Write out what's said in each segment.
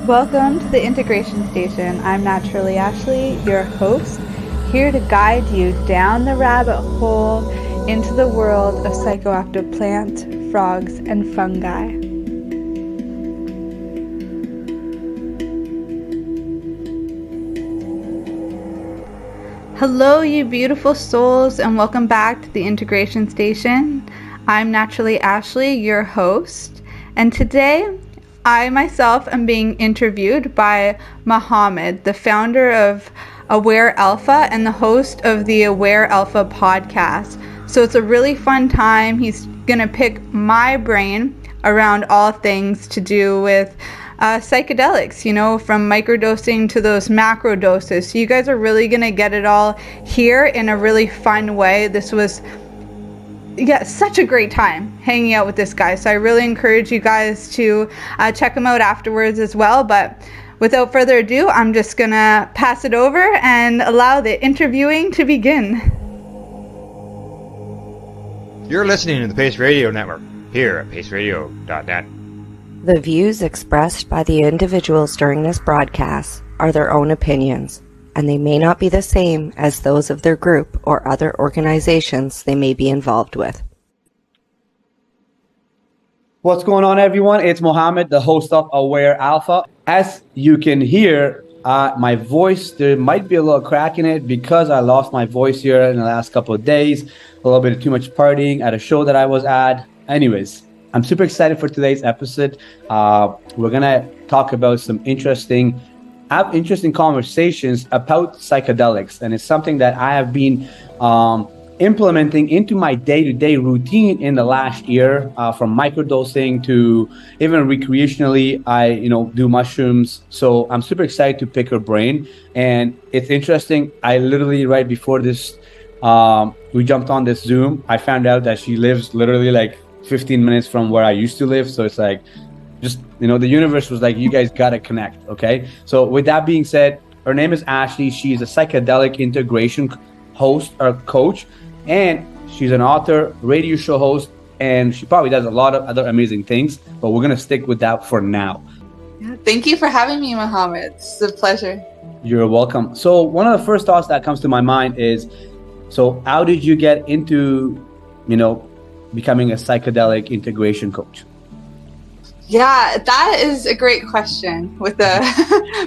Welcome to the Integration Station. I'm Naturally Ashley, your host, here to guide you down the rabbit hole into the world of psychoactive plants, frogs, and fungi. Hello, you beautiful souls, and welcome back to the Integration Station. I'm Naturally Ashley, your host, and today I myself am being interviewed by Mohammed, the founder of Aware Alpha and the host of the Aware Alpha podcast. So it's a really fun time. He's gonna pick my brain around all things to do with psychedelics, from microdosing to those macro doses. So you guys are really gonna get it all here in a really fun way. This was such a great time hanging out with this guy. So I really encourage you guys to check him out afterwards as well. But without further ado, I'm just gonna pass it over and allow the interviewing to begin. You're listening to the Pace Radio Network here at paceradio.net. The views expressed by the individuals during this broadcast are their own opinions, and they may not be the same as those of their group or other organizations they may be involved with. What's going on, everyone? It's Mohammed, the host of Aware Alpha. As you can hear, my voice, there might be a little crack in it because I lost my voice here in the last couple of days. A little bit of too much partying at a show that I was at. Anyways, I'm super excited for today's episode. We're going to talk about some interesting conversations about psychedelics, and it's something that I have been implementing into my day-to-day routine in the last year, from microdosing to even recreationally. I do mushrooms, so I'm super excited to pick her brain. And it's interesting, I literally right before this we jumped on this Zoom, I found out that she lives literally like 15 minutes from where I used to live. So it's like just, the universe was like, you guys got to connect. Okay. So with that being said, her name is Ashley. She's a psychedelic integration host or coach, and she's an author, radio show host, and she probably does a lot of other amazing things, but we're going to stick with that for now. Yeah, thank you for having me, Mohammed. It's a pleasure. You're welcome. So one of the first thoughts that comes to my mind is, so how did you get into, becoming a psychedelic integration coach? Yeah, that is a great question with a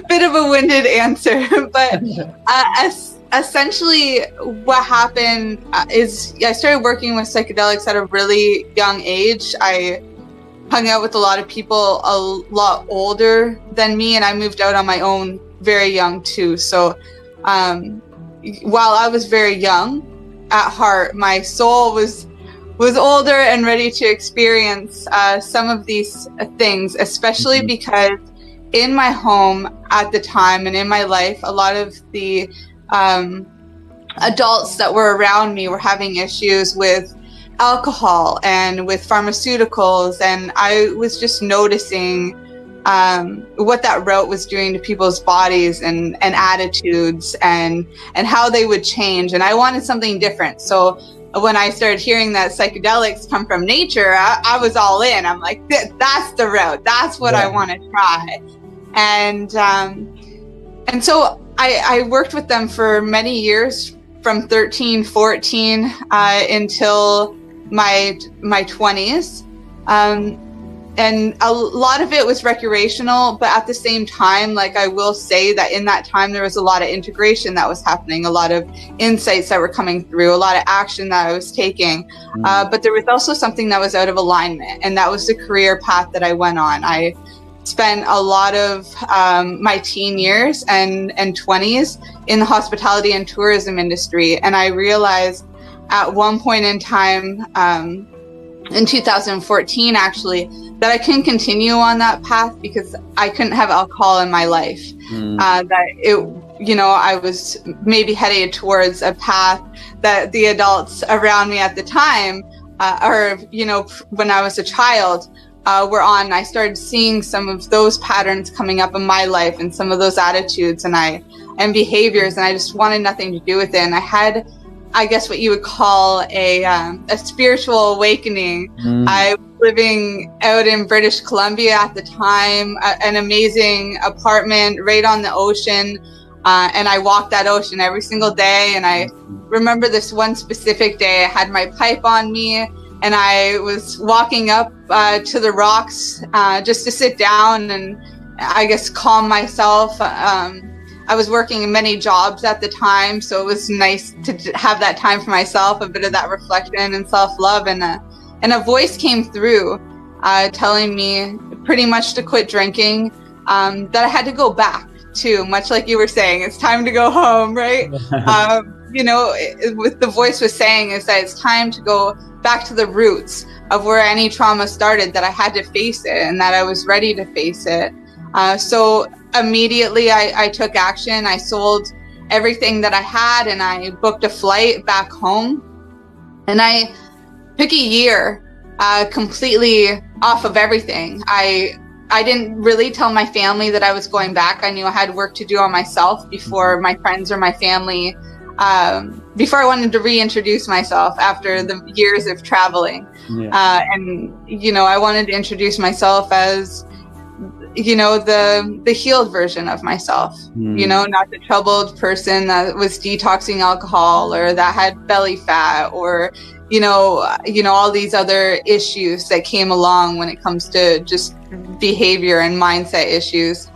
bit of a winded answer. But essentially what happened is I started working with psychedelics at a really young age. I hung out with a lot of people a lot older than me, and I moved out on my own very young too. So while I was very young at heart, my soul was older and ready to experience some of these things, especially because in my home at the time and in my life, a lot of the adults that were around me were having issues with alcohol and with pharmaceuticals, and I was just noticing what that route was doing to people's bodies and attitudes and how they would change. And I wanted something different. So when I started hearing that psychedelics come from nature, I was all in. I'm like, that's the route. That's what I want to try. And so I worked with them for many years, from 13, 14 until my 20s. And a lot of it was recreational, but at the same time, I will say that in that time, there was a lot of integration that was happening, a lot of insights that were coming through, a lot of action that I was taking. But there was also something that was out of alignment, and that was the career path that I went on. I spent a lot of my teen years and 20s in the hospitality and tourism industry. And I realized at one point in time, in 2014, actually, that I couldn't continue on that path because I couldn't have alcohol in my life. I was maybe headed towards a path that the adults around me at the time, when I was a child, were on. I started seeing some of those patterns coming up in my life and some of those attitudes and behaviors, and I just wanted nothing to do with it. And I had I guess what you would call a spiritual awakening. I was living out in British Columbia at the time, an amazing apartment right on the ocean. And I walked that ocean every single day. And I remember this one specific day, I had my pipe on me and I was walking up to the rocks just to sit down and I guess calm myself. I was working in many jobs at the time, so it was nice to have that time for myself, a bit of that reflection and self-love. And a voice came through telling me pretty much to quit drinking, that I had to go back to, much like you were saying, it's time to go home, right? What the voice was saying is that it's time to go back to the roots of where any trauma started, that I had to face it and that I was ready to face it. So immediately I took action. I sold everything that I had and I booked a flight back home. And I took a year completely off of everything. I didn't really tell my family that I was going back. I knew I had work to do on myself before my friends or my family, before I wanted to reintroduce myself after the years of traveling. I wanted to introduce myself as the healed version of myself, not the troubled person that was detoxing alcohol or that had belly fat or, all these other issues that came along when it comes to just behavior and mindset issues.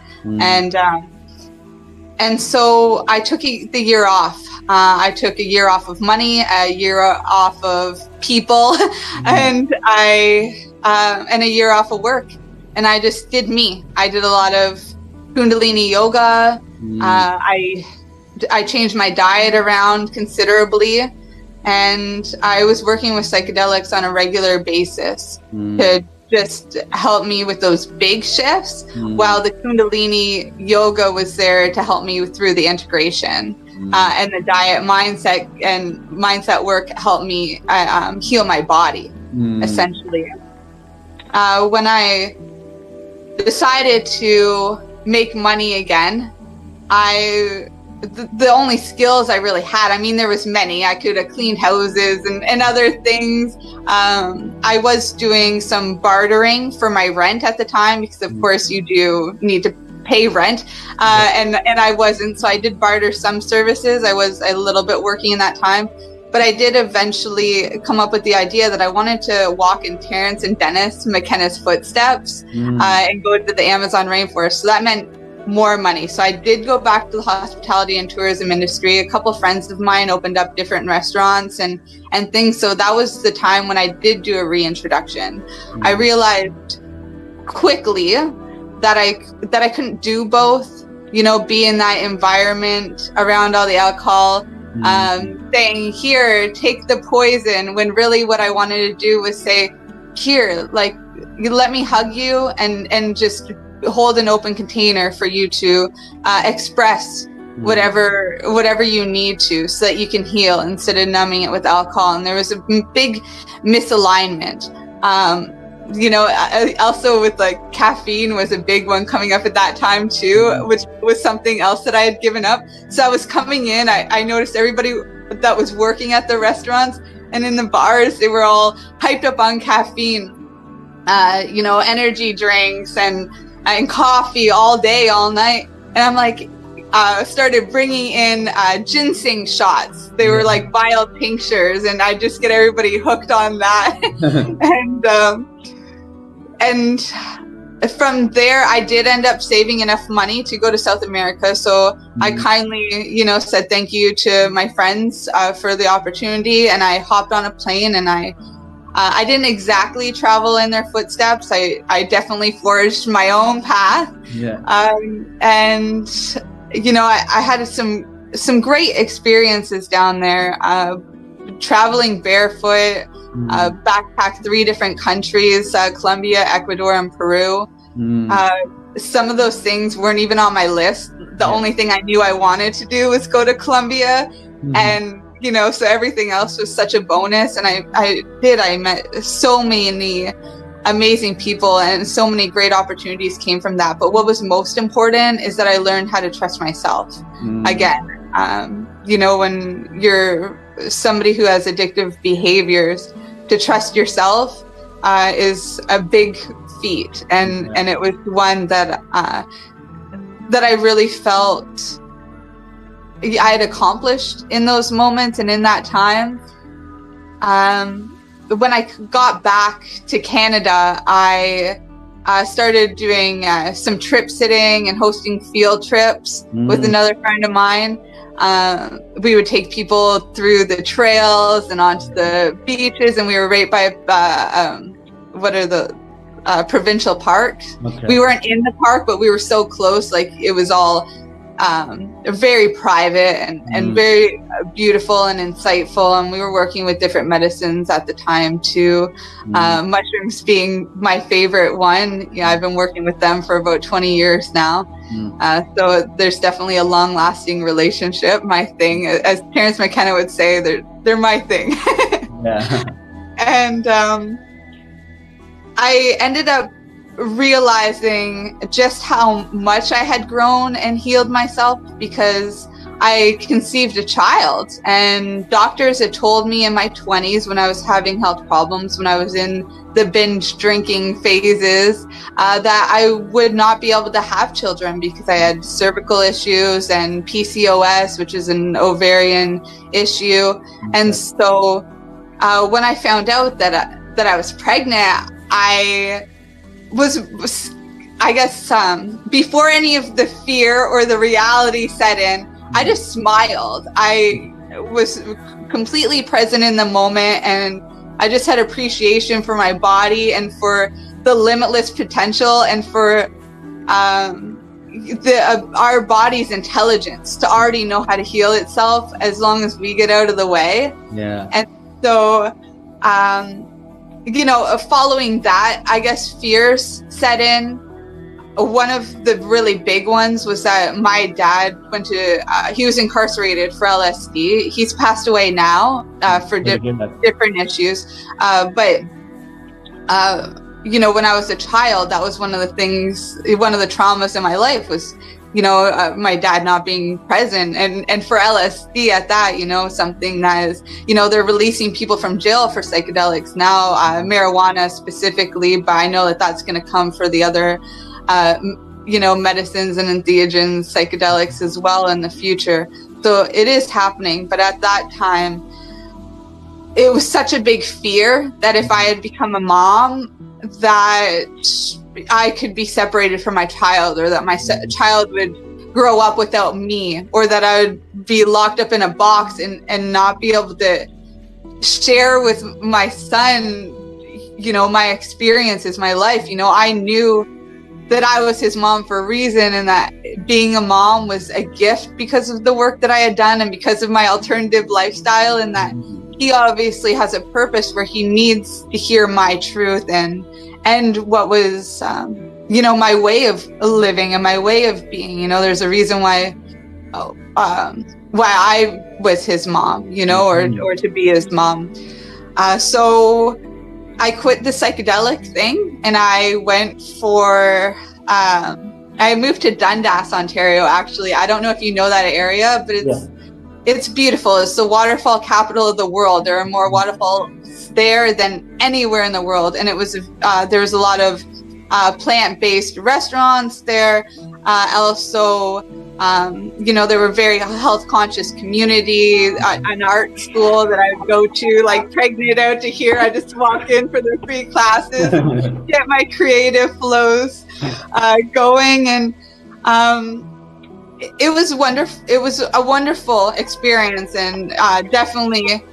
And so I took the year off. I took a year off of money, a year off of people, and a year off of work. And I just did me. I did a lot of Kundalini yoga. I changed my diet around considerably. And I was working with psychedelics on a regular basis to just help me with those big shifts, while the Kundalini yoga was there to help me through the integration. And the diet mindset work helped me heal my body, essentially. When I decided to make money again, the only skills I really had, there was many. I could have cleaned houses and other things. I was doing some bartering for my rent at the time, because of course you do need to pay rent, and I wasn't, so I did barter some services. I was a little bit working in that time. But I did eventually come up with the idea that I wanted to walk in Terrence and Dennis McKenna's footsteps and go to the Amazon rainforest. So that meant more money. So I did go back to the hospitality and tourism industry. A couple friends of mine opened up different restaurants and things. So that was the time when I did do a reintroduction. I realized quickly that I couldn't do both, be in that environment around all the alcohol, saying, here, take the poison, when really what I wanted to do was say, here, like, you let me hug you and just hold an open container for you to express whatever you need to, so that you can heal instead of numbing it with alcohol. And there was a big misalignment. Also with like caffeine was a big one coming up at that time too, which was something else that I had given up. So I was coming in, I noticed everybody that was working at the restaurants and in the bars, they were all hyped up on caffeine, energy drinks and coffee all day, all night. And I'm like, started bringing in ginseng shots. They were like wild tinctures, and I just get everybody hooked on that. and from there, I did end up saving enough money to go to South America. So I kindly, said thank you to my friends for the opportunity, and I hopped on a plane, and I didn't exactly travel in their footsteps. I definitely forged my own path. I had some great experiences down there, traveling barefoot, backpacked 3 different countries, Colombia, Ecuador, and Peru. Some of those things weren't even on my list. The only thing I knew I wanted to do was go to Colombia. And, so everything else was such a bonus. And I met so many amazing people, and so many great opportunities came from that. But what was most important is that I learned how to trust myself again. When you're somebody who has addictive behaviors, to trust yourself is a big feat, and it was one that I really felt I had accomplished in those moments and in that time. When I got back to Canada, I started doing some trip sitting and hosting field trips with another friend of mine. We would take people through the trails and onto the beaches, and we were right by provincial parks. Okay. We weren't in the park, but we were so close, like it was all very private and very beautiful and insightful. And we were working with different medicines at the time too. Mushrooms being my favorite one. Yeah, I've been working with them for about 20 years now. So there's definitely a long-lasting relationship. My thing, as Terence McKenna would say, they're my thing. Yeah. And I ended up realizing just how much I had grown and healed myself, because I conceived a child, and doctors had told me in my 20s, when I was having health problems, when I was in the binge drinking phases, that I would not be able to have children because I had cervical issues and PCOS, which is an ovarian issue. And so when I found out that I was pregnant, I was I guess before any of the fear or the reality set in, I just smiled. I was completely present in the moment, and I just had appreciation for my body and for the limitless potential, and for our body's intelligence to already know how to heal itself as long as we get out of the way. Yeah. And so following that, I guess fears set in. One of the really big ones was that my dad he was incarcerated for LSD. He's passed away now for different issues. But when I was a child, that was one of the traumas in my life was, my dad not being present, and for LSD at that, something that is, they're releasing people from jail for psychedelics now, marijuana specifically, but I know that that's going to come for the other, medicines and entheogens, psychedelics as well in the future. So it is happening. But at that time, it was such a big fear that if I had become a mom, that I could be separated from my child, or that my child would grow up without me, or that I would be locked up in a box and not be able to share with my son, my experiences, my life. I knew that I was his mom for a reason, and that being a mom was a gift because of the work that I had done and because of my alternative lifestyle, and that he obviously has a purpose where he needs to hear my truth and what was, my way of living and my way of being. There's a reason why I was his mom, or to be his mom. So I quit the psychedelic thing, and I went for, I moved to Dundas, Ontario, actually. I don't know if you know that area, but it's beautiful. It's the waterfall capital of the world. There are more waterfalls there than anywhere in the world. And it was, there was a lot of plant-based restaurants there. Also, there were very health-conscious community, an art school that I would go to, like pregnant out to here. I just walk in for the free classes, get my creative flows going. And it was wonderful. It was a wonderful experience, and definitely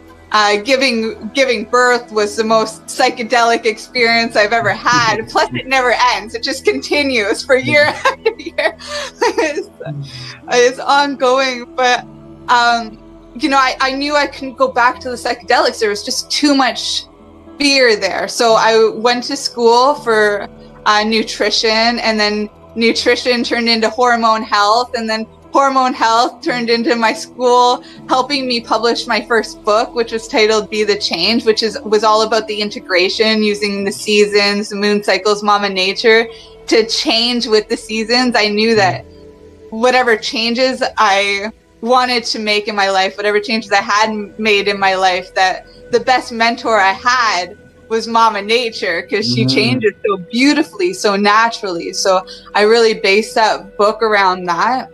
giving birth was the most psychedelic experience I've ever had. Plus, it never ends. It just continues for year after year. It's ongoing. But, I knew I couldn't go back to the psychedelics. There was just too much fear there. So I went to school for nutrition, and then nutrition turned into hormone health, and then hormone health turned into my school helping me publish my first book, which was titled Be the Change, which was all about the integration using the seasons, the moon cycles, Mama Nature to change with the seasons. I knew that whatever changes I wanted to make in my life, whatever changes I hadn't made in my life, that the best mentor I had was Mama Nature, because she changes so beautifully, so naturally. So I really based that book around that.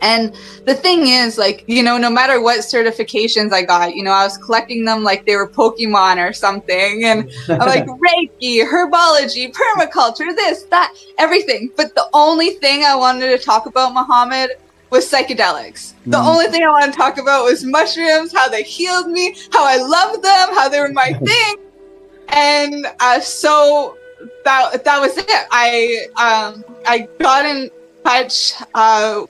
And the thing is, like, you know, no matter what certifications I got, you know, I was collecting them like they were Pokemon or something. And I'm like, Reiki, herbology, permaculture, this, that, everything. But the only thing I wanted to talk about, Muhammad, was psychedelics. The only thing I wanted to talk about was mushrooms, how they healed me, how I loved them, how they were my thing. And so that was it. I got in touch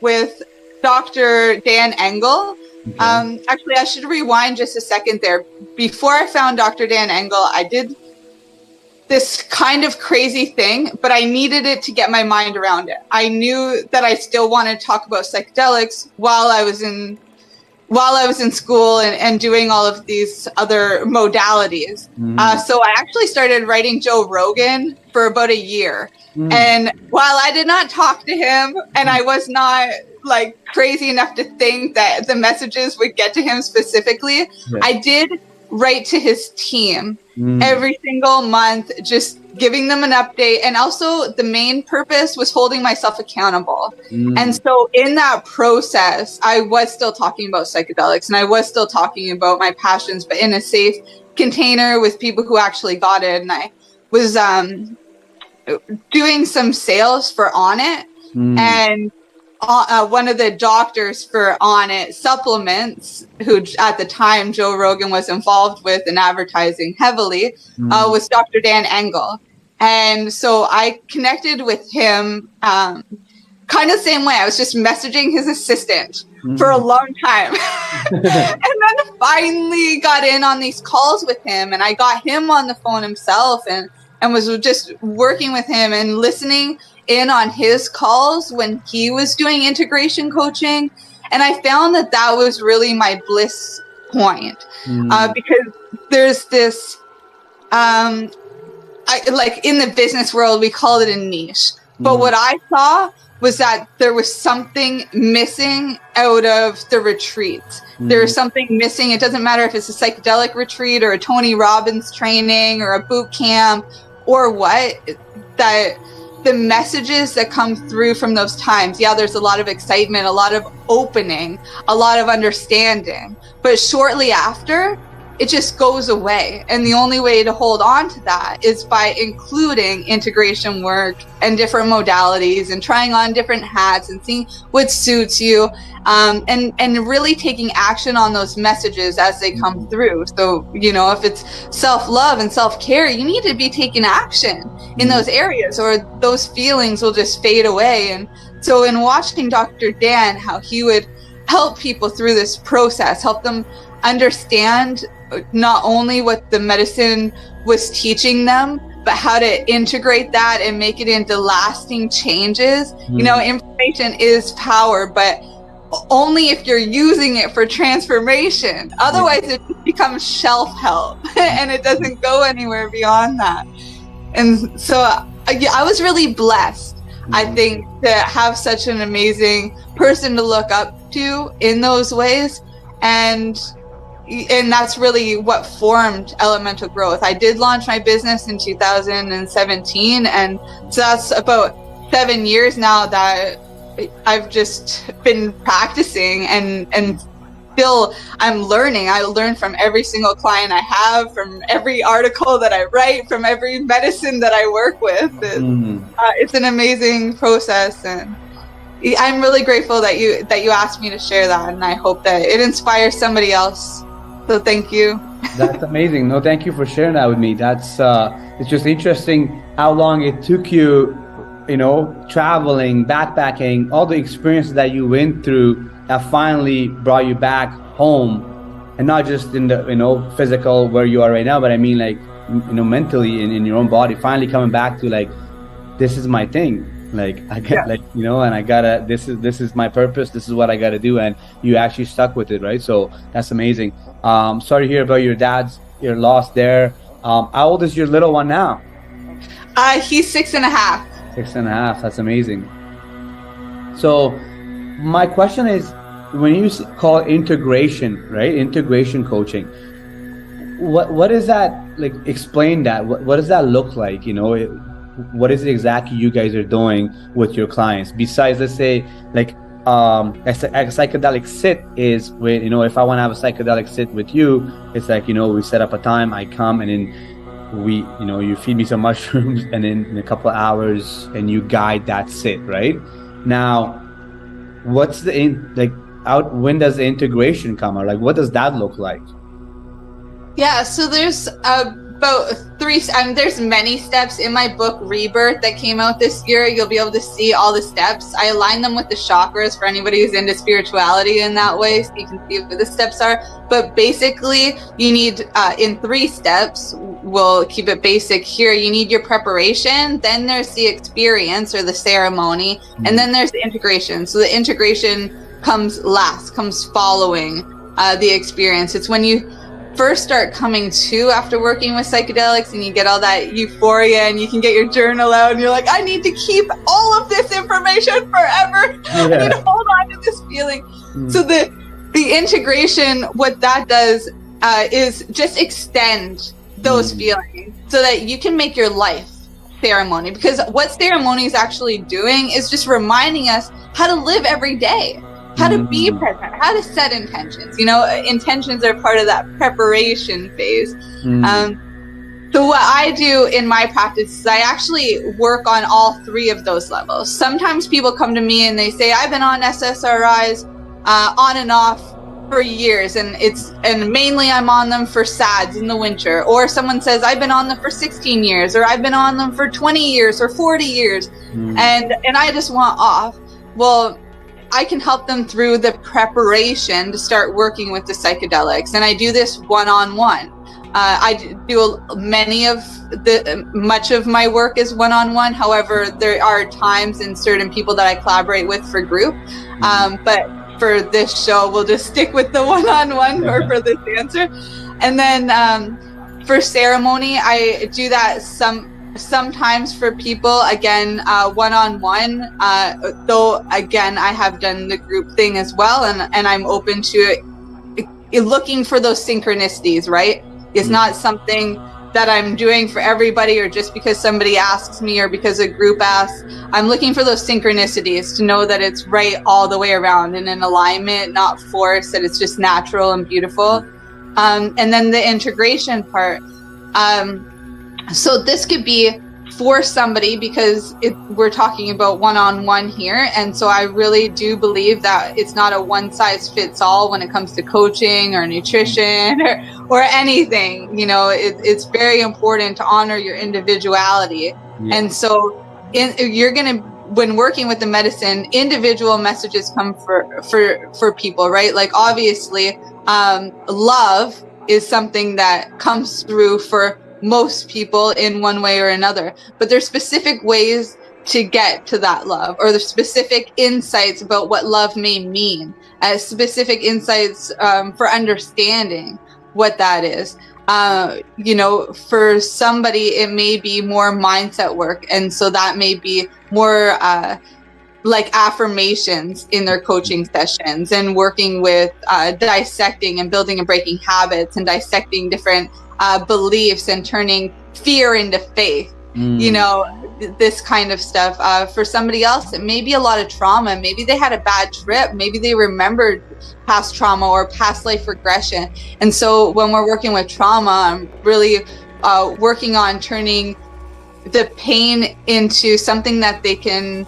with Dr. Dan Engel. Actually, I should rewind just a second there. Before I found Dr. Dan Engel, I did this kind of crazy thing, but I needed it to get my mind around it. I knew that I still wanted to talk about psychedelics while I was in school and doing all of these other modalities. So I actually started writing Joe Rogan for about a year. And while I did not talk to him, and I was not like crazy enough to think that the messages would get to him specifically, I did write to his team every single month, just giving them an update. And also the main purpose was holding myself accountable. And so in that process, I was still talking about psychedelics, and I was still talking about my passions, but in a safe container with people who actually got it. And I was doing some sales for On It, and one of the doctors for On It supplements, who at the time Joe Rogan was involved with and advertising heavily, was Dr. Dan Engel. And so I connected with him kind of the same way. I was just messaging his assistant for a long time. And then finally got in on these calls with him, and I got him on the phone himself and was just working with him and listening in on his calls when he was doing integration coaching. And I found that that was really my bliss point, because there's this, like in the business world, we call it a niche. But what I saw was that there was something missing out of the retreats. There was something missing. It doesn't matter if it's a psychedelic retreat or a Tony Robbins training or a boot camp or what, that the messages that come through from those times, there's a lot of excitement, a lot of opening, a lot of understanding. But shortly after, it just goes away. And the only way to hold on to that is by including integration work and different modalities and trying on different hats and seeing what suits you, and really taking action on those messages as they come through. So, you know, if it's self-love and self-care, you need to be taking action in those areas, or those feelings will just fade away. And so in watching Dr. Dan, how he would help people through this process, help them understand not only what the medicine was teaching them, but how to integrate that and make it into lasting changes. You know, information is power, but only if you're using it for transformation. Otherwise, it becomes shelf help and it doesn't go anywhere beyond that. And so I was really blessed, I think, to have such an amazing person to look up to in those ways. And that's really what formed Elemental Growth. I did launch my business in 2017, and so that's about 7 years now that I've just been practicing, and still I'm learning. I learn from every single client I have, from every article that I write, from every medicine that I work with. It's an amazing process, and I'm really grateful that you asked me to share that, and I hope that it inspires somebody else. So thank you. That's amazing. No, thank you for sharing that with me. That's it's just interesting how long it took you, you know, traveling, backpacking, all the experiences that you went through that finally brought you back home, and not just in the, you know, physical where you are right now, but I mean, like, you know, mentally in your own body, finally coming back to like, this is my thing. Like I get, like, you know, and I gotta, this is my purpose. This is what I gotta do. And you actually stuck with it, right? So that's amazing. Sorry to hear about your your loss there. How old is your little one now? He's 6.5. 6.5. That's amazing. So my question is, when you call integration, right? Integration coaching. What is that like? Explain that. What does that look like? You know, what is it exactly you guys are doing with your clients? Besides, let's say, like a psychedelic sit is with, you know, if I want to have a psychedelic sit with you, it's like, you know, we set up a time, I come, and then we, you know, you feed me some mushrooms, and then in a couple of hours, and you guide that sit, right? Now, what's when does the integration come out? Like, what does that look like? Yeah, so there's about there's many steps in my book Rebirth that came out this year. You'll be able to see all the steps. I align them with the chakras for anybody who's into spirituality in that way, so you can see what the steps are. But basically, you need in 3 steps, we'll keep it basic here. You need your preparation, then there's the experience or the ceremony, and then there's the integration. So the integration comes following the experience. It's when you first start coming to after working with psychedelics, and you get all that euphoria, and you can get your journal out, and you're like, I need to keep all of this information forever. I need to hold on to this feeling. So the integration, what that does is just extend those feelings so that you can make your life ceremony. Because what ceremony is actually doing is just reminding us how to live every day, how to be present, how to set intentions. You know, intentions are part of that preparation phase. So what I do in my practice is I actually work on all 3 of those levels. Sometimes people come to me and they say, I've been on SSRIs on and off for years, and mainly I'm on them for SADS in the winter. Or someone says, I've been on them for 16 years, or I've been on them for 20 years or 40 years, and I just want off. Well, I can help them through the preparation to start working with the psychedelics. And I do this one-on-one. I do much of my work is one-on-one. However, there are times and certain people that I collaborate with for group. But for this show, we'll just stick with the one-on-one or for this answer. And then for ceremony, I do that sometimes for people, again, one-on-one, though again I have done the group thing as well, and I'm open to looking for those synchronicities, right? It's not something that I'm doing for everybody, or just because somebody asks me or because a group asks. I'm looking for those synchronicities to know that it's right all the way around and in alignment, not forced, that it's just natural and beautiful. And then the integration part. So this could be for somebody, because we're talking about one-on-one here. And so I really do believe that it's not a one-size-fits-all when it comes to coaching or nutrition or anything. You know, it's very important to honor your individuality. Yeah. And so when working with the medicine, individual messages come for people, right? Like, obviously, love is something that comes through for most people in one way or another, but there's specific ways to get to that love, or the specific insights about what love may mean, as specific insights for understanding what that is. You know, for somebody, it may be more mindset work, and so that may be more like affirmations in their coaching sessions, and working with dissecting and building and breaking habits, and dissecting different beliefs and turning fear into faith. You know, this kind of stuff. For somebody else, it may be a lot of trauma. Maybe they had a bad trip. Maybe they remembered past trauma or past life regression. And so when we're working with trauma, I'm really working on turning the pain into something that they can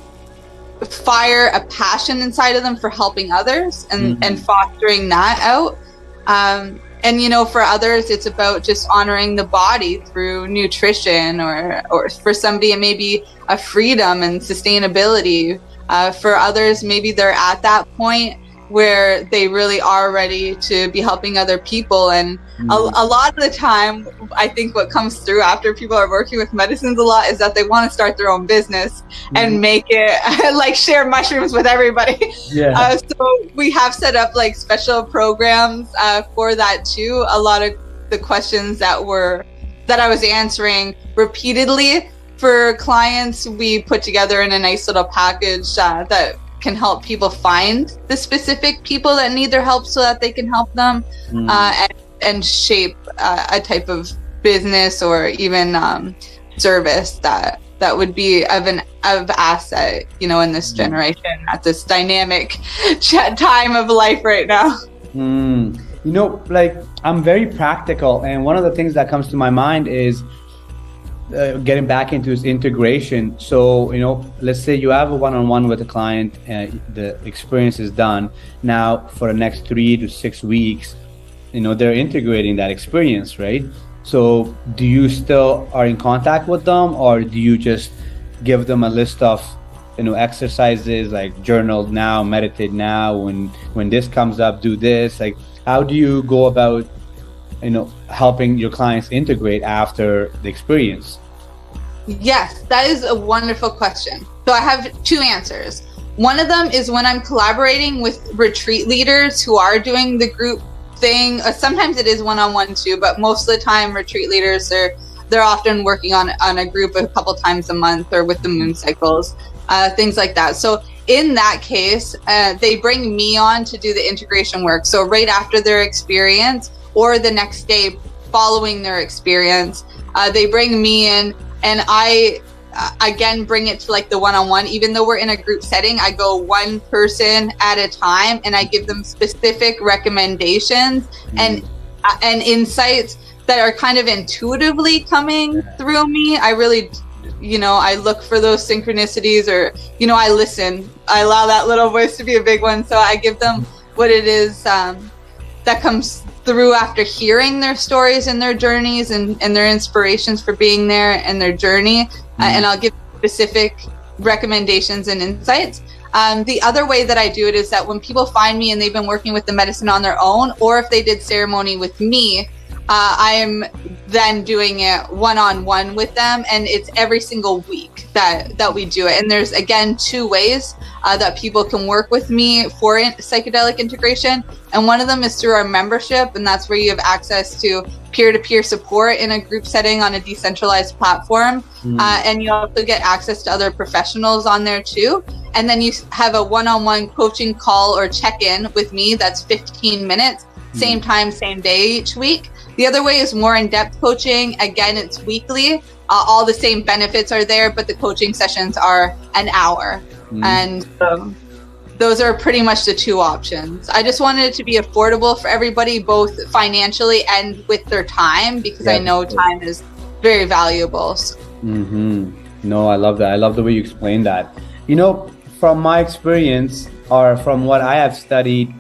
fire a passion inside of them for helping others, and fostering that out. And, you know, for others, it's about just honoring the body through nutrition, or for somebody, it may be a freedom and sustainability. For others, maybe they're at that point where they really are ready to be helping other people. And a lot of the time, I think what comes through after people are working with medicines a lot is that they want to start their own business and make it like share mushrooms with everybody. Yeah. So we have set up like special programs for that too. A lot of the questions that I was answering repeatedly for clients, we put together in a nice little package that can help people find the specific people that need their help so that they can help them, and shape a type of business or even service that would be of asset, you know, in this generation at this dynamic time of life right now. You know, like, I'm very practical, and one of the things that comes to my mind is getting back into this integration. So, you know, let's say you have a one-on-one with a client, the experience is done. Now, for the next 3 to 6 weeks, you know, they're integrating that experience, right? So do you still are in contact with them, or do you just give them a list of, you know, exercises like journal now, meditate now, when this comes up, do this? Like, how do you go about, you know, helping your clients integrate after the experience? Yes, that is a wonderful question. So I have 2 answers. One of them is when I'm collaborating with retreat leaders who are doing the group thing. Sometimes it is one-on-one too, but most of the time retreat leaders, they're often working on a group a couple times a month, or with the moon cycles, things like that. So in that case, they bring me on to do the integration work. So right after their experience, or the next day following their experience, they bring me in, and I again bring it to like the one-on-one. Even though we're in a group setting, I go one person at a time, and I give them specific recommendations and insights that are kind of intuitively coming through me. I really, you know, I look for those synchronicities, or, you know, I listen. I allow that little voice to be a big one. So I give them what it is that comes through after hearing their stories and their journeys and their inspirations for being there and their journey. And I'll give specific recommendations and insights. The other way that I do it is that when people find me and they've been working with the medicine on their own, or if they did ceremony with me, I am then doing it one-on-one with them, and it's every single week that we do it. And there's, again, 2 ways that people can work with me for psychedelic integration. And one of them is through our membership, and that's where you have access to peer-to-peer support in a group setting on a decentralized platform. And you also get access to other professionals on there too. And then you have a one-on-one coaching call or check-in with me that's 15 minutes, same time, same day each week. The other way is more in-depth coaching. Again, it's weekly. All the same benefits are there, but the coaching sessions are an hour. And those are pretty much the 2 options. I just wanted it to be affordable for everybody, both financially and with their time, because I know time is very valuable. No, I love that. I love the way you explained that. You know, from my experience, or from what I have studied,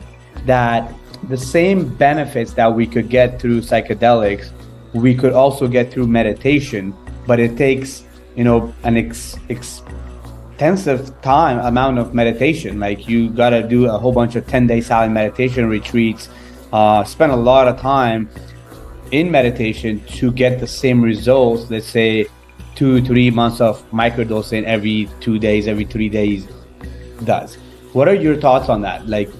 that the same benefits that we could get through psychedelics, we could also get through meditation, but it takes, you know, an extensive amount of meditation. Like, you got to do a whole bunch of 10-day silent meditation retreats, spend a lot of time in meditation to get the same results. Let's say 2-3 months of microdosing every 2 days, every 3 days does. What are your thoughts on that? Like,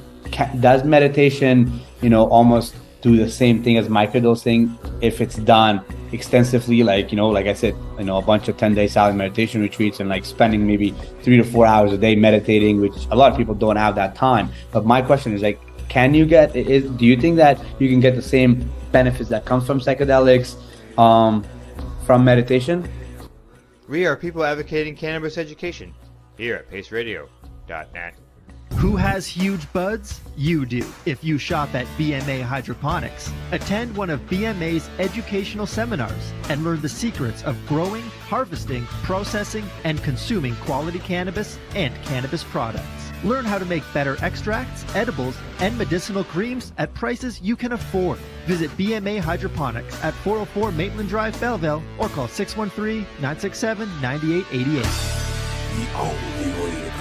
does meditation, you know, almost do the same thing as microdosing if it's done extensively? Like, you know, like I said, you know, a bunch of 10-day silent meditation retreats, and like spending maybe 3 to 4 hours a day meditating, which a lot of people don't have that time. But my question is, like, do you think that you can get the same benefits that come from psychedelics from meditation? We are people advocating cannabis education here at paceradio.net. Who has huge buds? You do. If you shop at BMA Hydroponics, attend one of BMA's educational seminars and learn the secrets of growing, harvesting, processing, and consuming quality cannabis and cannabis products. Learn how to make better extracts, edibles, and medicinal creams at prices you can afford. Visit BMA Hydroponics at 404 Maitland Drive, Belleville, or call 613-967-9888. The only way to go.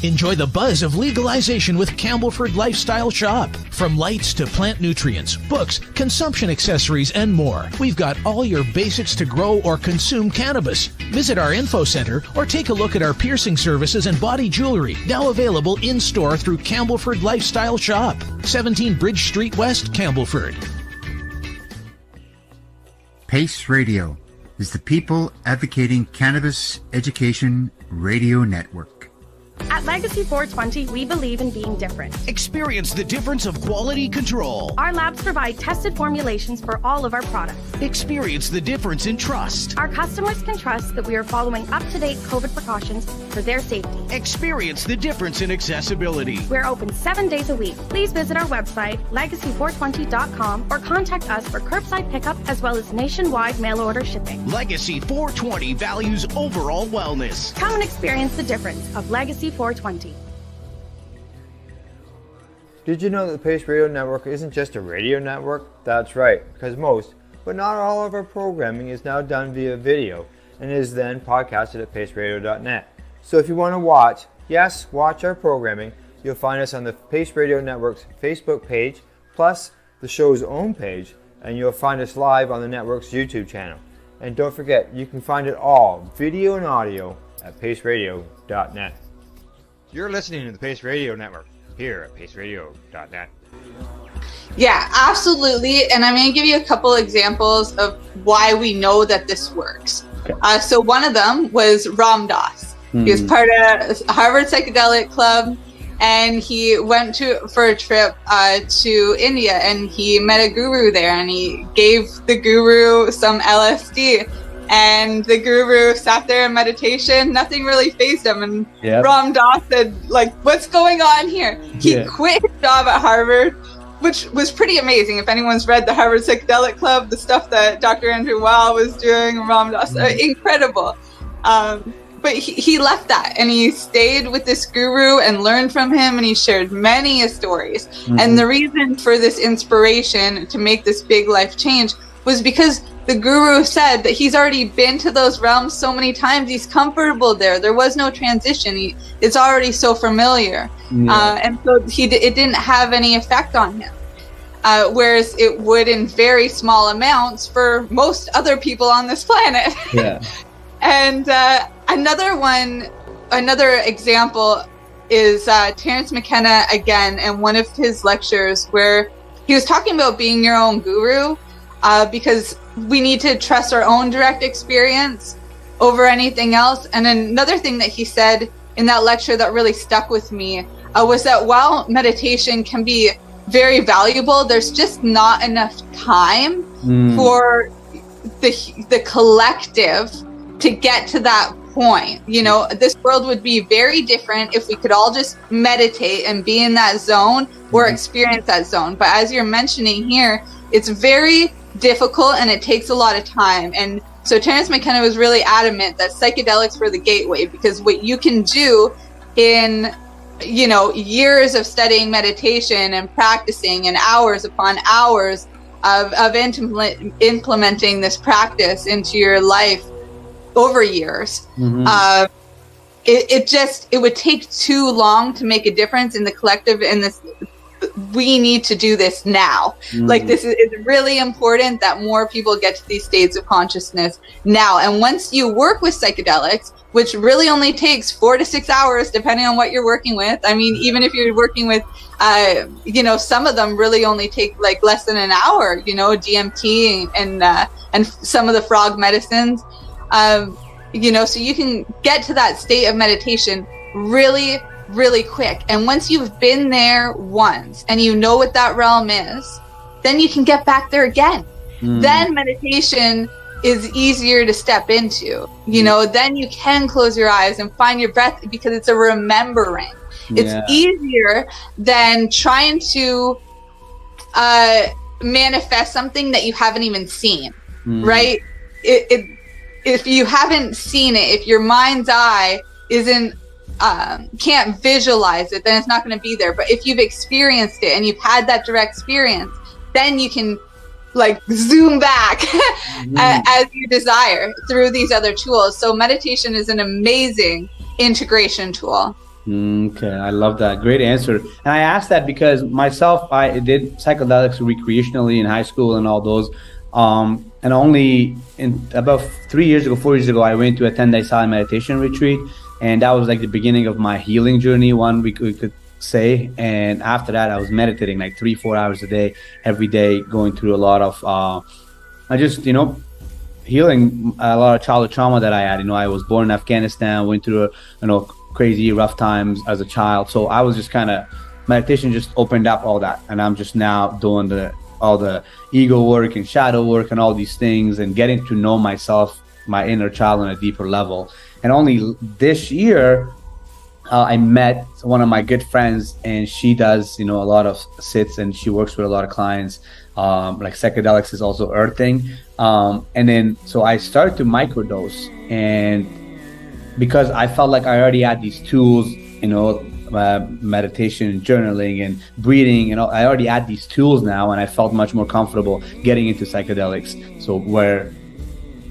Enjoy the buzz of legalization with Campbellford Lifestyle Shop. From lights to plant nutrients, books, consumption accessories, and more, we've got all your basics to grow or consume cannabis. Visit our info center or take a look at our piercing services and body jewelry, now available in-store through Campbellford Lifestyle Shop, 17 Bridge Street West, Campbellford. Pace Radio, is the People Advocating Cannabis Education Radio Network. At Legacy 420, we believe in being different. Experience the difference of quality control. Our labs provide tested formulations for all of our products. Experience the difference in trust. Our customers can trust that we are following up-to-date COVID precautions for their safety. Experience the difference in accessibility. We're open 7 days a week. Please visit our website, legacy420.com, or contact us for curbside pickup as well as nationwide mail order shipping. Legacy 420 values overall wellness. Come and experience the difference of Legacy 420. Did you know that the Pace Radio Network isn't just a radio network? That's right, because most, but not all of our programming is now done via video and is then podcasted at paceradio.net. So if you want to watch, yes, watch our programming, you'll find us on the Pace Radio Network's Facebook page, plus the show's own page, and you'll find us live on the network's YouTube channel. And don't forget, you can find it all, video and audio, at paceradio.net. You're listening to the Pace Radio Network here at paceradio.net. Yeah, absolutely. And I'm going to give you a couple examples of why we know that this works. Okay. So one of them was Ram Dass. He was part of Harvard Psychedelic Club, and he went for a trip to India, and he met a guru there, and he gave the guru some LSD. And the guru sat there in meditation. Nothing really fazed him. And Ram Dass said, like, what's going on here? He quit his job at Harvard, which was pretty amazing. If anyone's read the Harvard Psychedelic Club, the stuff that Dr. Andrew Weil was doing, Ram Dass, incredible. But he left that, and he stayed with this guru and learned from him, and he shared many stories. And the reason for this inspiration to make this big life change was because the guru said that he's already been to those realms so many times. He's comfortable there. There was no transition. It's already so familiar. And so it didn't have any effect on him. Whereas it would in very small amounts for most other people on this planet. And another example is Terence McKenna again, in one of his lectures where he was talking about being your own guru. Because we need to trust our own direct experience over anything else. And another thing that he said in that lecture that really stuck with me was that while meditation can be very valuable, there's just not enough time for the collective to get to that point. You know, this world would be very different if we could all just meditate and be in that zone or experience that zone. But as you're mentioning here, it's very difficult and it takes a lot of time. And so Terence McKenna was really adamant that psychedelics were the gateway, because what you can do in, you know, years of studying meditation and practicing and hours upon hours of implementing this practice into your life over years, it would take too long to make a difference in the collective. In this, we need to do this now. Like, this is really important that more people get to these states of consciousness now. And once you work with psychedelics, which really only takes 4 to 6 hours, depending on what you're working with. I mean, even if you're working with, some of them really only take like less than an hour, DMT and some of the frog medicines, so you can get to that state of meditation really, really quick. And once you've been there once and you know what that realm is, then you can get back there again. Then meditation is easier to step into, then you can close your eyes and find your breath, because it's a remembering. It's easier than trying to manifest something that you haven't even seen, right? If you haven't seen it, if your mind's eye can't visualize it, then it's not going to be there. But if you've experienced it and you've had that direct experience, then you can like zoom back as you desire through these other tools. So meditation is an amazing integration tool. Okay, I love that. Great answer. And I asked that because myself, I did psychedelics recreationally in high school and all those. And only in about 4 years ago, I went to a 10-day silent meditation retreat. And that was like the beginning of my healing journey, one we could say. And after that, I was meditating like 3-4 hours a day, every day, going through a lot of, I just, healing a lot of childhood trauma that I had. I was born in Afghanistan, went through crazy rough times as a child. So I was just meditation just opened up all that, and I'm just now doing all the ego work and shadow work and all these things, and getting to know myself, my inner child, on a deeper level. And only this year I met one of my good friends, and she does a lot of sits, and she works with a lot of clients. Like psychedelics is also earthing, and then so I started to microdose, and because I felt like I already had these tools, meditation, journaling, and breathing, I already had these tools now, and I felt much more comfortable getting into psychedelics. So where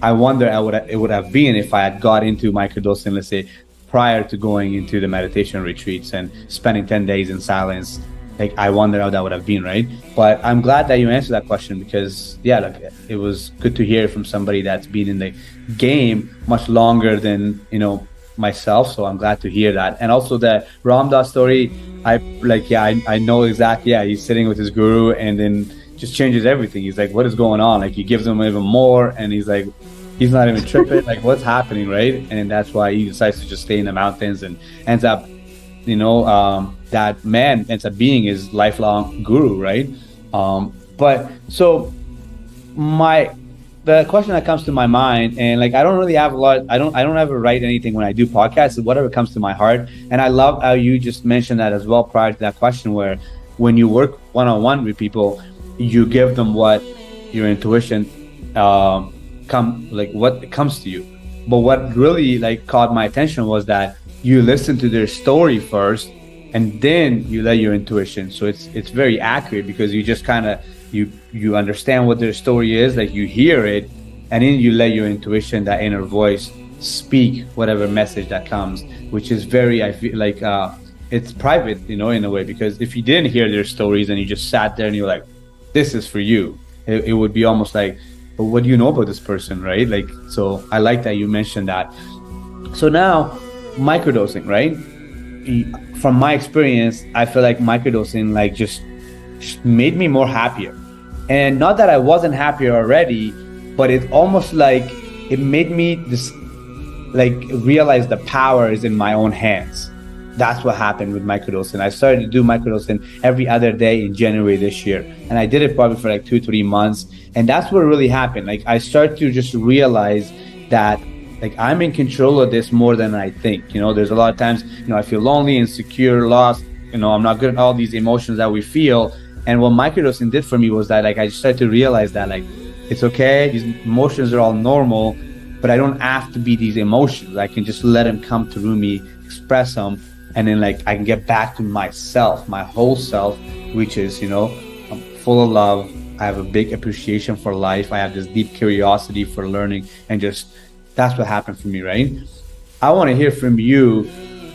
I wonder it would have been if I had got into microdosing, let's say, prior to going into the meditation retreats and spending 10 days in silence. Like, I wonder how that would have been, right? But I'm glad that you answered that question, because it was good to hear from somebody that's been in the game much longer than myself. So I'm glad to hear that. And also the Ram Dass story, I know exactly. He's sitting with his guru, and then just changes everything. He's like, what is going on? Like, he gives him even more, and he's like, he's not even tripping. Like, what's happening, right? And that's why he decides to just stay in the mountains, and ends up that man ends up being his lifelong guru, right? But so the question that comes to my mind, and like, I don't really have a lot, I don't ever write anything when I do podcasts, whatever comes to my heart. And I love how you just mentioned that as well prior to that question, where when you work one-on-one with people, you give them what your intuition what comes to you. But what really caught my attention was that you listen to their story first, and then you let your intuition. So it's very accurate, because you just you understand what their story is, like you hear it, and then you let your intuition, that inner voice, speak whatever message that comes, which is very, I feel like it's private, in a way, because if you didn't hear their stories and you just sat there and you're like, this is for you, it would be almost like, but what do you know about this person, right? Like, so I like that you mentioned that. So now, microdosing, right? From my experience, I feel like microdosing just made me more happier. And not that I wasn't happier already, but it almost it made me realize the power is in my own hands. That's what happened with microdosing. I started to do microdosing every other day in January this year. And I did it probably for 2-3 months. And that's what really happened. I started to just realize that I'm in control of this more than I think. There's a lot of times, I feel lonely, insecure, lost. I'm not good at all these emotions that we feel. And what microdosing did for me was that I just started to realize that it's okay. These emotions are all normal, but I don't have to be these emotions. I can just let them come through me, express them. And then I can get back to myself, my whole self, which is, I'm full of love. I have a big appreciation for life. I have this deep curiosity for learning, and just, that's what happened for me, right? I want to hear from you,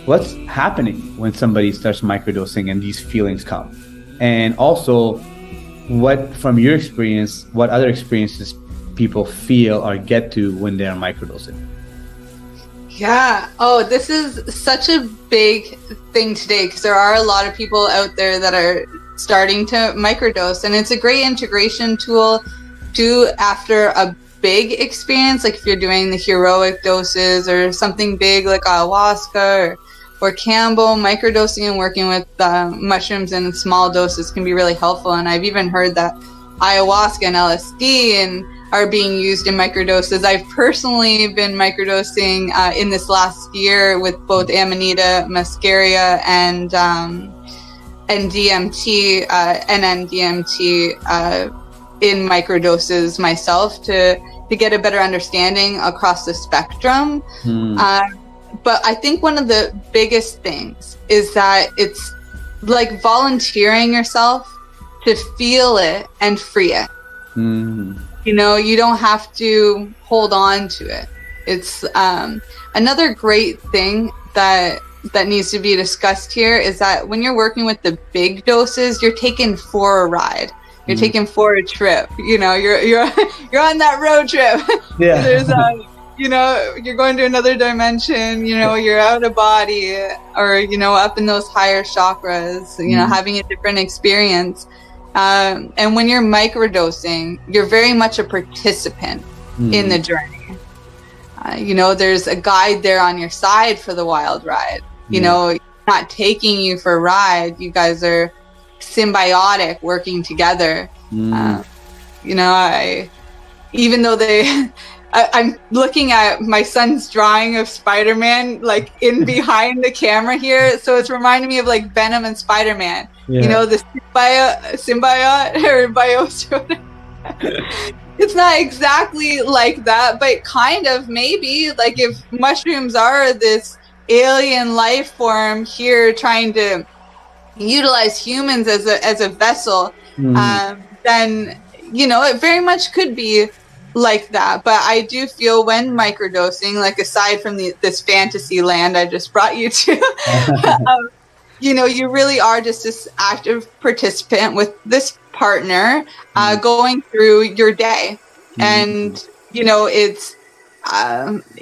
what's happening when somebody starts microdosing and these feelings come? And also, what, from your experience, what other experiences people feel or get to when they're microdosing? Yeah. Oh, this is such a big thing today, because there are a lot of people out there that are starting to microdose, and it's a great integration tool too after a big experience, like if you're doing the heroic doses or something big like ayahuasca or Campbell. Microdosing and working with mushrooms in small doses can be really helpful. And I've even heard that ayahuasca and LSD are being used in microdoses. I've personally been microdosing in this last year with both Amanita muscaria and DMT, NN-DMT in microdoses myself to get a better understanding across the spectrum. But I think one of the biggest things is that it's like volunteering yourself to feel it and free it. You don't have to hold on to it. It's another great thing that needs to be discussed here is that when you're working with the big doses, you're taken for a ride. You're taken for a trip. You're on that road trip. Yeah. There's you're going to another dimension. You're out of body, or up in those higher chakras. Having a different experience. And when you're microdosing, you're very much a participant in the journey. There's a guide there on your side for the wild ride. Not taking you for a ride. You guys are symbiotic, working together. Even though I'm looking at my son's drawing of Spider-Man, like in behind the camera here. So it's reminding me of like Venom and Spider-Man. Yeah. The symbiote or bios. It's not exactly like that, but kind of maybe. Like if mushrooms are this alien life form here trying to utilize humans as a vessel, then it very much could be like that. But I do feel when microdosing, like aside from this fantasy land I just brought you to, you really are just this active participant with this partner going through your day. And it's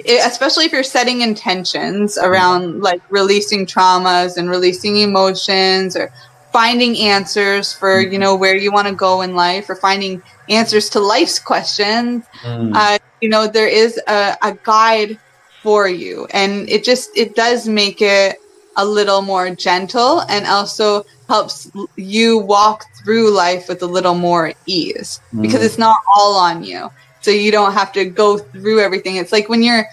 especially if you're setting intentions around like releasing traumas and releasing emotions, or finding answers for where you want to go in life, or finding answers to life's questions. There is a guide for you, and it does make it a little more gentle, and also helps you walk through life with a little more ease, because it's not all on you. So you don't have to go through everything. It's like when you're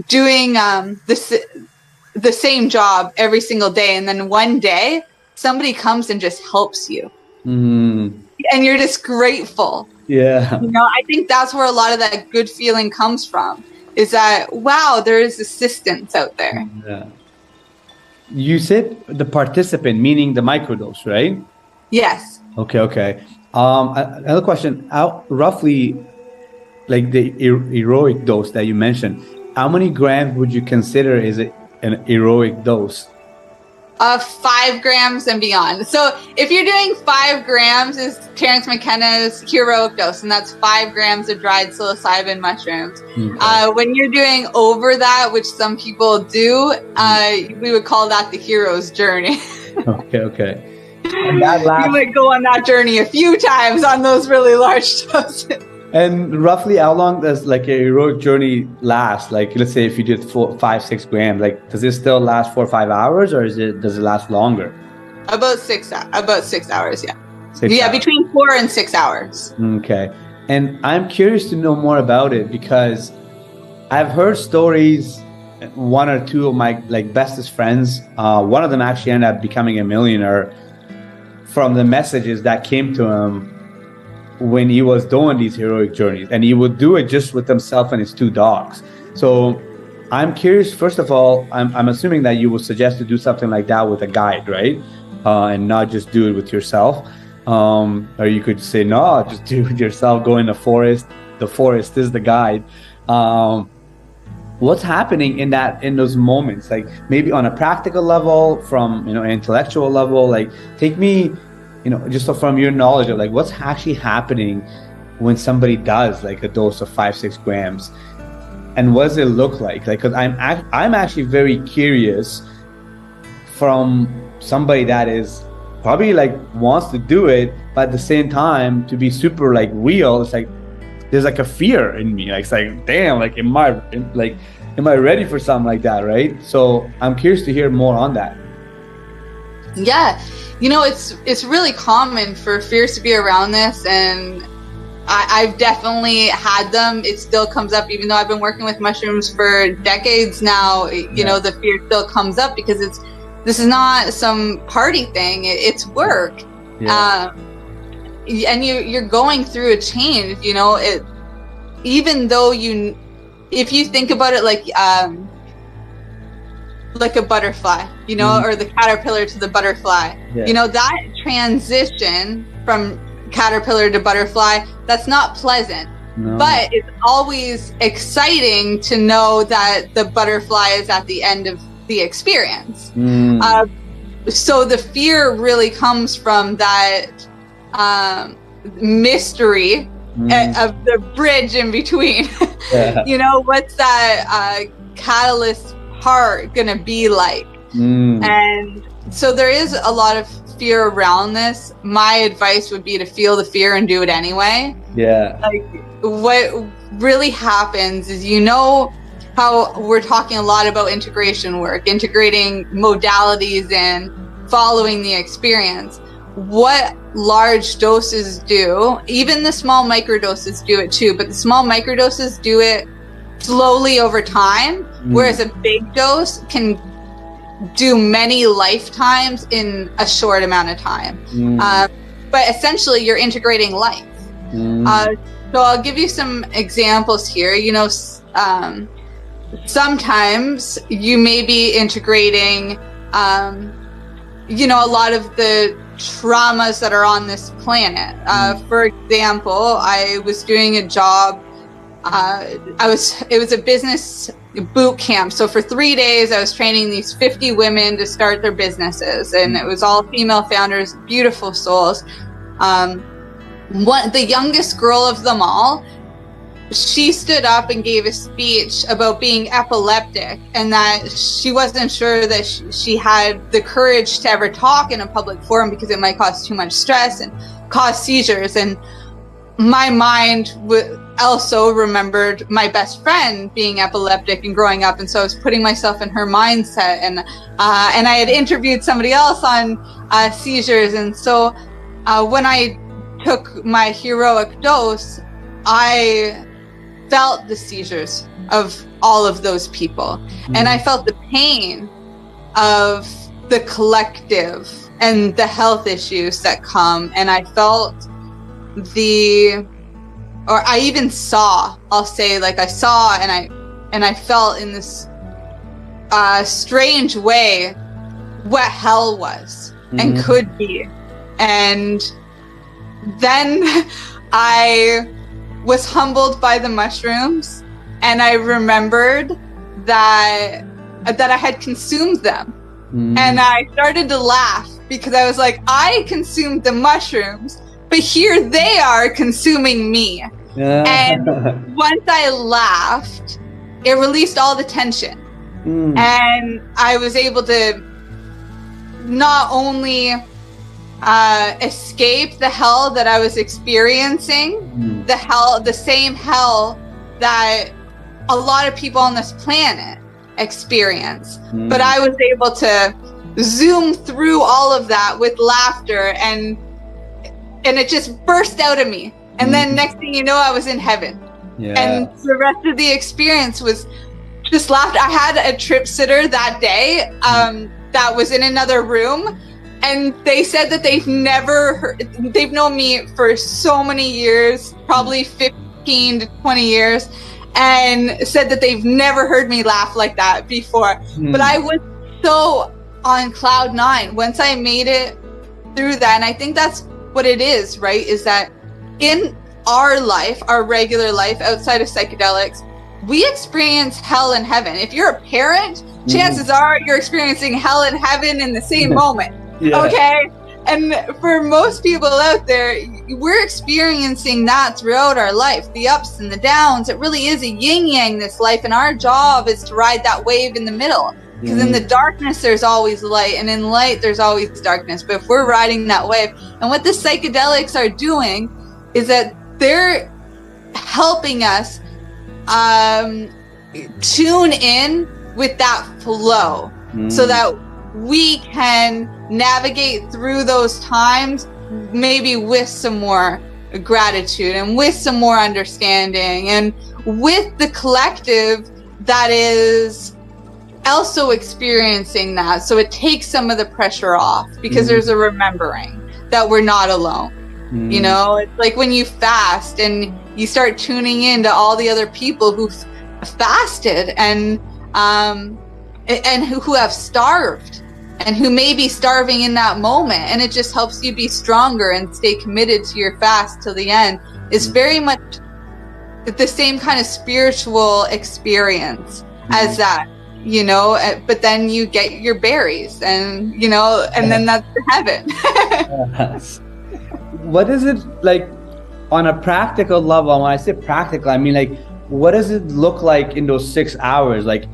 doing the same job every single day, and then one day somebody comes and just helps you. And you're just grateful. Yeah. I think that's where a lot of that good feeling comes from, is that, wow, there is assistance out there. Yeah. You said the participant, meaning the microdose, right? Yes. Okay. Another question. Roughly, like the heroic dose that you mentioned, how many grams would you consider is it an heroic dose? 5 grams and beyond. So if you're doing 5 grams is Terence McKenna's heroic dose, and that's 5 grams of dried psilocybin mushrooms. When you're doing over that, which some people do, we would call that the hero's journey. Okay. And that last... You would go on that journey a few times on those really large doses. And roughly how long does like a heroic journey last? Like, let's say if you did 5-6 grams, like does it still last 4 or 5 hours, or does it last longer? About 6 hours, yeah. 6 hours. Between 4 and 6 hours. Okay. And I'm curious to know more about it, because I've heard stories, 1 or 2 of my like bestest friends, one of them actually ended up becoming a millionaire from the messages that came to him when he was doing these heroic journeys, and he would do it just with himself and his 2 dogs. So I'm curious, first of all, I'm assuming that you would suggest to do something like that with a guide, right? And not just do it with yourself. Or you could say, no, just do it with yourself, go in the forest is the guide. What's happening in those moments? Like maybe on a practical level, from an intellectual level, like take me, just from your knowledge of like what's actually happening when somebody does like a dose of 5-6 grams, and what does it look like? Like, cause I'm actually very curious from somebody that is probably like wants to do it, but at the same time to be super like real. It's like there's like a fear in me. Like it's like, damn, like am I ready for something like that, right? So I'm curious to hear more on that. Yeah. It's really common for fears to be around this, and I've definitely had them. It still comes up, even though I've been working with mushrooms for decades now. The fear still comes up, because this is not some party thing. It's work. Yeah. And you're going through a change. Even though if you think about it like a butterfly, or the caterpillar to the butterfly, that transition from caterpillar to butterfly, that's not pleasant. No. But it's always exciting to know that the butterfly is at the end of the experience. So the fear really comes from that mystery of the bridge in between. Yeah. What's that catalyst part gonna be like? And so there is a lot of fear around this. My advice would be to feel the fear and do it anyway. Yeah. Like what really happens is, how we're talking a lot about integration work, integrating modalities and following the experience. What large doses do, even the small microdoses do it too, but the small microdoses do it slowly over time, whereas a big dose can do many lifetimes in a short amount of time. But essentially you're integrating life. So I'll give you some examples here. Sometimes you may be integrating, a lot of the traumas that are on this planet. For example, I was doing a job. It was a business boot camp. So for 3 days, I was training these 50 women to start their businesses, and it was all female founders, beautiful souls. The youngest girl of them all, she stood up and gave a speech about being epileptic, and that she wasn't sure that she had the courage to ever talk in a public forum because it might cause too much stress and cause seizures. And my mind also remembered my best friend being epileptic and growing up, and so I was putting myself in her mindset. And I had interviewed somebody else on seizures, and so when I took my heroic dose, I felt the seizures of all of those people, and I felt the pain of the collective and the health issues that come, and I felt I even saw, I'll say, like I saw and I felt in this strange way what hell was and could be. And then I was humbled by the mushrooms, and I remembered that I had consumed them. And I started to laugh because I was like, I consumed the mushrooms, but here they are consuming me. And once I laughed, it released all the tension. And I was able to not only escape the hell that I was experiencing, the same hell that a lot of people on this planet experience, but I was able to zoom through all of that with laughter, and it just burst out of me. And then next thing you know, I was in heaven. And the rest of the experience was just laughter. I had a trip sitter that day that was in another room, and they said that they've known me for so many years, probably 15 to 20 years, and said that they've never heard me laugh like that before. But I was so on cloud 9 once I made it through that. And I think that's what it is, right? Is that in our life, our regular life outside of psychedelics, we experience hell and heaven. If you're a parent, chances are you're experiencing hell and heaven in the same moment. Okay? And for most people out there, we're experiencing that throughout our life, the ups and the downs. It really is a yin-yang, this life, and our job is to ride that wave in the middle. Because in the darkness, there's always light, and in light, there's always darkness. But if we're riding that wave, and what the psychedelics are doing is that they're helping us tune in with that flow so that we can navigate through those times maybe with some more gratitude and with some more understanding, and with the collective that is also experiencing that. So it takes some of the pressure off because there's a remembering that we're not alone. You know, it's like when you fast and you start tuning in to all the other people who fasted and who have starved and who may be starving in that moment, and it just helps you be stronger and stay committed to your fast till the end. It's very much the same kind of spiritual experience as that, you know, but then you get your berries and, you know, and then that's heaven. What is it like on a practical level? When I say practical, I mean, like, what does it look like in those 6 hours? Like,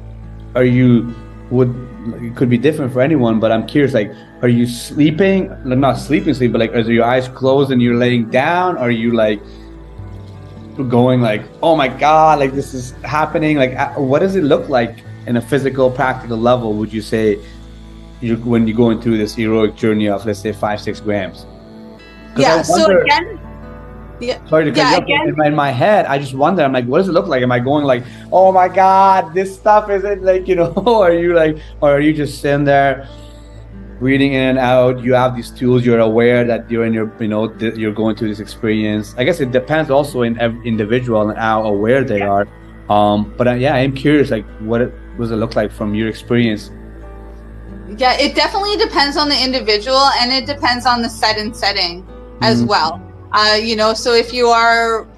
it could be different for anyone, but I'm curious, like, are you sleeping? Not sleep, but like, are your eyes closed and you're laying down? Are you like, going like, oh my God, like this is happening? Like, what does it look like in a physical, practical level, would you say, when you're going through this heroic journey of, let's say, 5-6 grams? Yeah, so again, sorry to cut you off. In my head, I just wonder, I'm like, what does it look like? Am I going like, oh my God, this stuff isn't like, or are you just sitting there breathing in and out? You have these tools, you're aware that you're in your, you're going through this experience. I guess it depends also in every individual and how aware they are. But I am curious, like, what does it look like from your experience? Yeah, it definitely depends on the individual, and it depends on the setting as well. So if you are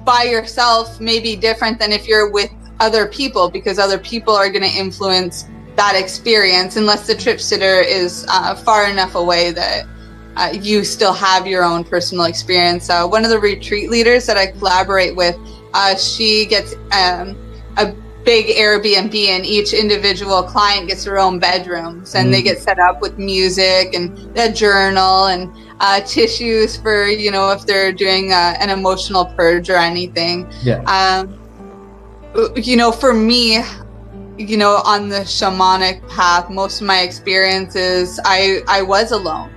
by yourself, maybe different than if you're with other people, because other people are going to influence that experience, unless the trip sitter is far enough away that you still have your own personal experience. One of the retreat leaders that I collaborate with, she gets a big Airbnb, and each individual client gets their own bedrooms, and they get set up with music and a journal and tissues for, if they're doing an emotional purge or anything. For me, on the shamanic path, most of my experiences, I was alone,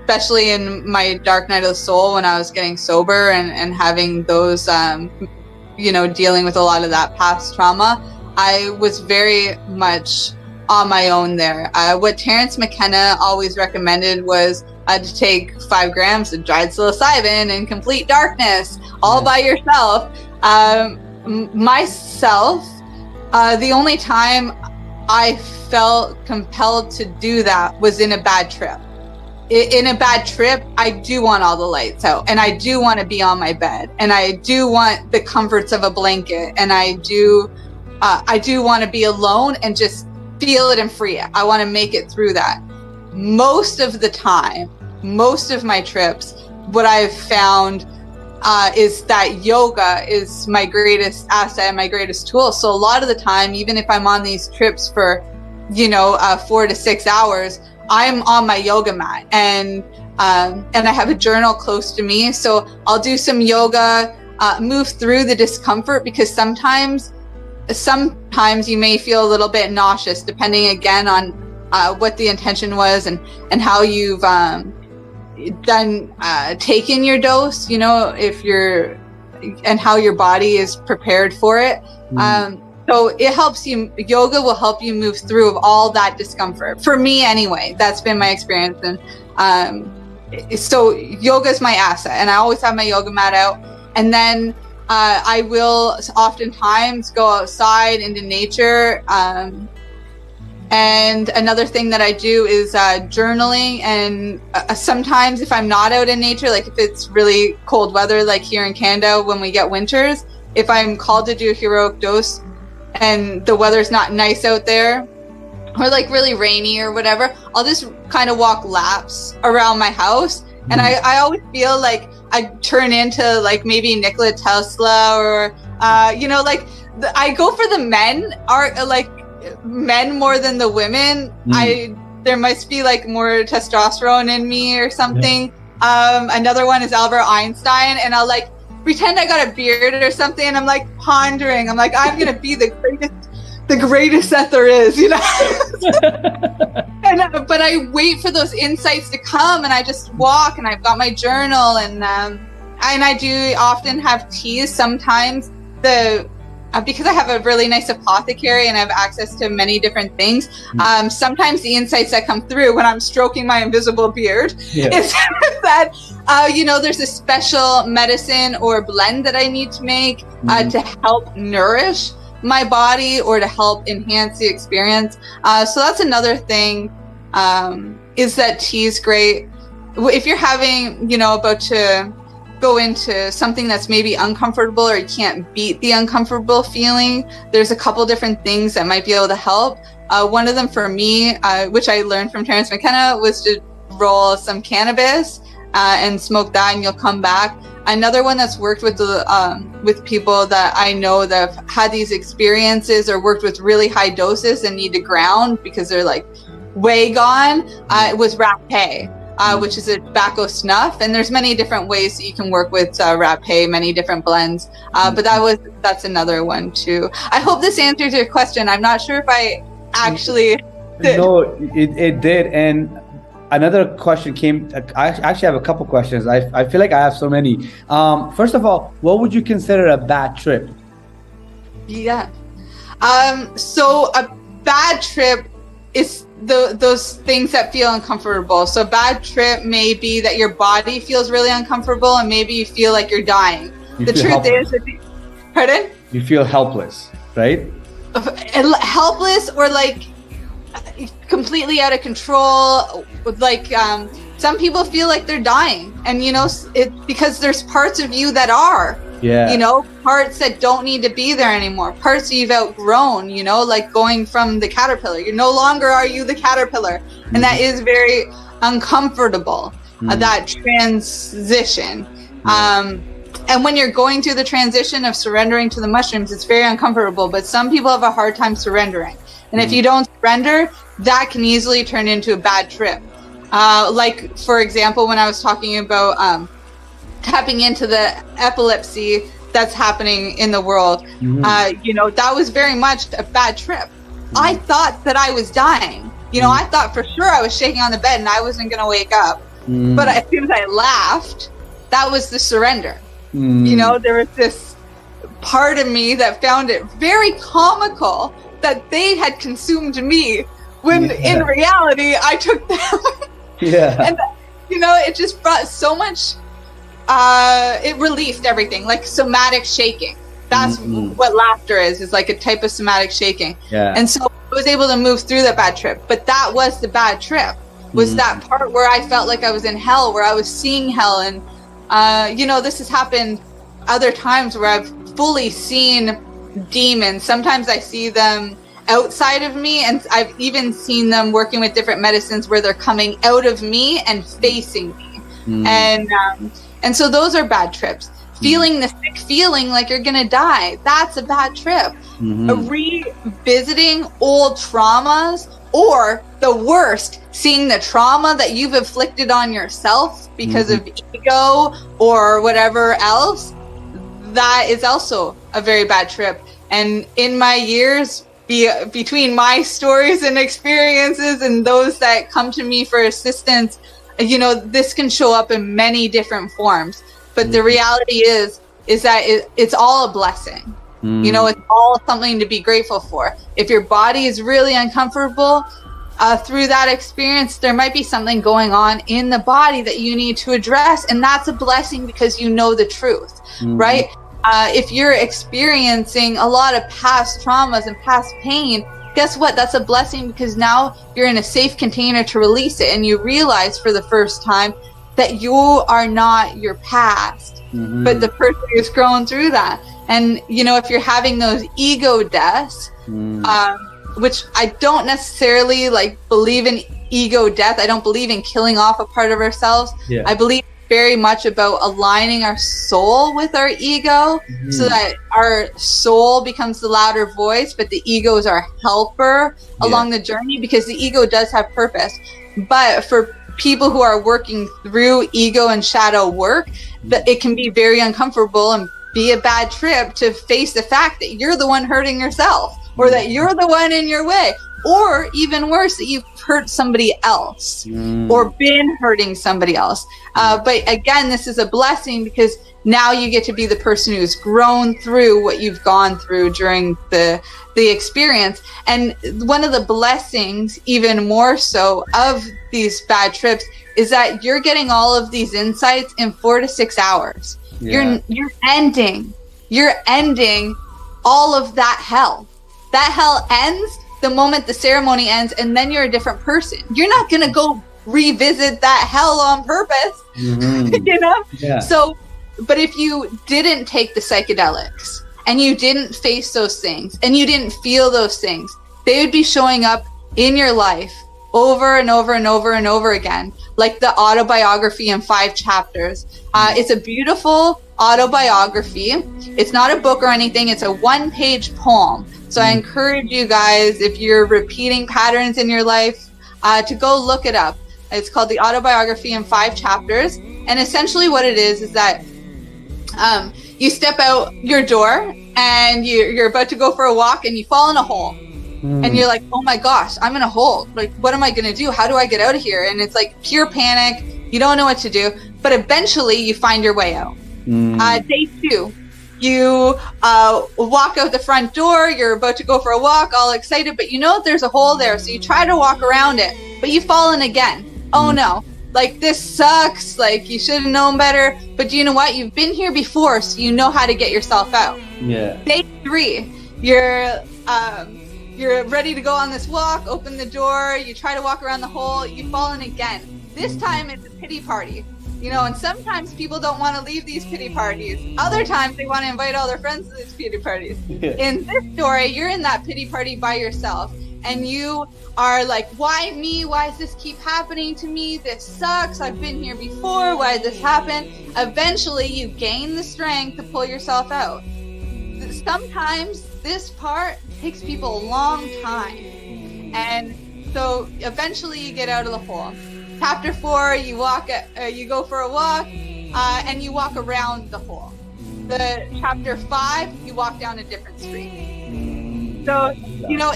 especially in my dark night of the soul when I was getting sober and having those, dealing with a lot of that past trauma. I was very much on my own there. What Terence McKenna always recommended was to take 5 grams of dried psilocybin in complete darkness, all by yourself. Myself, the only time I felt compelled to do that was in a bad trip. In a bad trip, I do want all the lights out, and I do want to be on my bed, and I do want the comforts of a blanket, and I do want to be alone and just feel it and free it. I want to make it through that. Most of the time, most of my trips, what I've found is that yoga is my greatest asset, my greatest tool. So a lot of the time, even if I'm on these trips for, 4 to 6 hours, I'm on my yoga mat, and I have a journal close to me. So I'll do some yoga, move through the discomfort, because sometimes you may feel a little bit nauseous, depending again on what the intention was and how you've taken your dose, and how your body is prepared for it. So it helps you, yoga will help you move through all that discomfort. For me anyway, that's been my experience. And so yoga is my asset, and I always have my yoga mat out. And then I will oftentimes go outside into nature. And another thing that I do is journaling. And sometimes if I'm not out in nature, like if it's really cold weather, like here in Canada when we get winters, if I'm called to do a heroic dose and the weather's not nice out there, or like really rainy or whatever, I'll just kind of walk laps around my house. And I always feel like I turn into like maybe Nikola Tesla, or I go for the men, are like men more than the women. There must be like more testosterone in me or something. Another one is Albert Einstein, and I'll like pretend I got a beard or something, and I'm like pondering. I'm like, I'm gonna be the greatest that there is, but I wait for those insights to come, and I just walk, and I've got my journal, and I do often have teas sometimes. Because I have a really nice apothecary and I have access to many different things, sometimes the insights that come through when I'm stroking my invisible beard is that, there's a special medicine or blend that I need to make to help nourish my body or to help enhance the experience. So that's another thing, is that tea is great. If you're having, about to go into something that's maybe uncomfortable, or you can't beat the uncomfortable feeling, there's a couple different things that might be able to help. One of them for me, which I learned from Terence McKenna, was to roll some cannabis and smoke that, and you'll come back. Another one that's worked with people that I know that have had these experiences or worked with really high doses and need to ground because they're like way gone, was rapé. which is a tobacco snuff. And there's many different ways that you can work with rapé, many different blends. But that's another one too. I hope this answers your question. I'm not sure if I actually did. No, it did. And another question came. I actually have a couple questions. I feel like I have so many. First of all, what would you consider a bad trip? Yeah. So a bad trip is those things that feel uncomfortable. So a bad trip may be that your body feels really uncomfortable and maybe you feel like you're dying. The truth is, pardon? You feel helpless, right? Helpless or like completely out of control. Like some people feel like they're dying, and because there's parts of you that are. Yeah. Parts that don't need to be there anymore, parts you've outgrown, like going from the caterpillar. You no longer are you the caterpillar. And that is very uncomfortable, that transition. And when you're going through the transition of surrendering to the mushrooms, it's very uncomfortable, but some people have a hard time surrendering. And if you don't surrender, that can easily turn into a bad trip. Like, for example, when I was talking about tapping into the epilepsy that's happening in the world, that was very much a bad trip. I thought that I was dying. I thought for sure I was shaking on the bed and I wasn't going to wake up. But as soon as I laughed, that was the surrender. There was this part of me that found it very comical that they had consumed me when in reality I took them. And it just brought so much. It relieved everything, like somatic shaking. That's what laughter is like a type of somatic shaking. And so I was able to move through that bad trip. But that was the bad trip, was that part where I felt like I was in hell, where I was seeing hell. And this has happened other times where I've fully seen demons. Sometimes I see them outside of me, and I've even seen them working with different medicines where they're coming out of me and facing me. And so those are bad trips. Feeling the sick feeling like you're gonna die, that's a bad trip. Revisiting old traumas, or the worst, seeing the trauma that you've inflicted on yourself because of ego or whatever else, that is also a very bad trip. And in my years, between my stories and experiences and those that come to me for assistance, this can show up in many different forms. But the reality is that it's all a blessing. It's all something to be grateful for. If your body is really uncomfortable through that experience, there might be something going on in the body that you need to address. And that's a blessing because you know the truth, right? If you're experiencing a lot of past traumas and past pain, guess what? That's a blessing because now you're in a safe container to release it. And you realize for the first time that you are not your past, but the person who's grown through that. And, if you're having those ego deaths, which I don't necessarily believe in ego death. I don't believe in killing off a part of ourselves. I believe very much about aligning our soul with our ego so that our soul becomes the louder voice, but the ego is our helper along the journey, because the ego does have purpose. But for people who are working through ego and shadow work, that it can be very uncomfortable and be a bad trip to face the fact that you're the one hurting yourself, or that you're the one in your way, or even worse, that you've hurt somebody else or been hurting somebody else. But again, this is a blessing because now you get to be the person who's grown through what you've gone through during the experience. And one of the blessings, even more so, of these bad trips is that you're getting all of these insights in 4 to 6 hours. You're ending all of that hell. That hell ends the moment the ceremony ends, and then you're a different person. You're not going to go revisit that hell on purpose, So, but if you didn't take the psychedelics and you didn't face those things and you didn't feel those things, they would be showing up in your life over and over and over and over again, like the autobiography in 5 chapters. It's a beautiful autobiography. It's not a book or anything. It's a 1-page poem. So I encourage you guys, if you're repeating patterns in your life, to go look it up. It's called The Autobiography in 5 Chapters. And essentially what it is that you step out your door and you're about to go for a walk and you fall in a hole. And you're like, oh my gosh, I'm in a hole. Like, what am I going to do? How do I get out of here? And it's like pure panic. You don't know what to do. But eventually you find your way out. Day 2, you walk out the front door. You're about to go for a walk, all excited. But you know there's a hole there. So you try to walk around it. But you fall in again. Oh no. Like, this sucks. Like, you should have known better. But you know what? You've been here before, so you know how to get yourself out. Yeah. Day 3, you're ready to go on this walk, open the door, you try to walk around the hole, you fall in again. This time it's a pity party. You know, and sometimes people don't want to leave these pity parties. Other times they want to invite all their friends to these pity parties. Yeah. In this story, you're in that pity party by yourself. And you are like, why me? Why does this keep happening to me? This sucks. I've been here before. Why did this happen? Eventually, you gain the strength to pull yourself out. Sometimes this part takes people a long time. And so eventually you get out of the hole. Chapter 4, you go for a walk and you walk around the hole. The chapter 5, you walk down a different street. So, you know,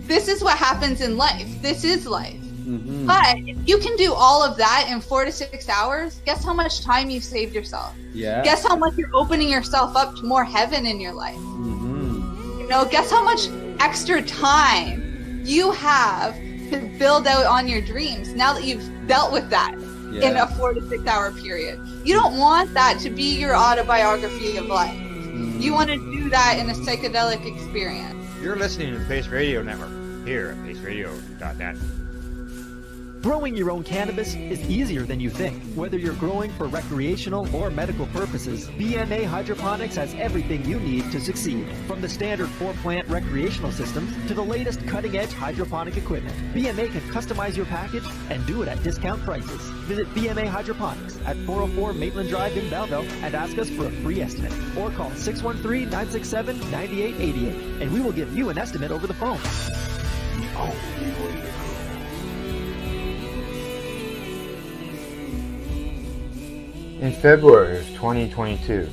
this is what happens in life. This is life. But if you can do all of that in 4 to 6 hours, guess how much time you've saved yourself? Yeah. Guess how much you're opening yourself up to more heaven in your life? You know, guess how much extra time you have to build out on your dreams now that you've dealt with that in a 4 to 6 hour period. You don't want that to be your autobiography of life. You want to do that in a psychedelic experience. You're listening to the Pace Radio Network here at paceradio.net. Growing your own cannabis is easier than you think. Whether you're growing for recreational or medical purposes, BMA Hydroponics has everything you need to succeed. From the standard 4-plant recreational systems to the latest cutting-edge hydroponic equipment, BMA can customize your package and do it at discount prices. Visit BMA Hydroponics at 404 Maitland Drive in Belleville and ask us for a free estimate. Or call 613-967-9888 and we will give you an estimate over the phone. The only way to go. In February of 2022,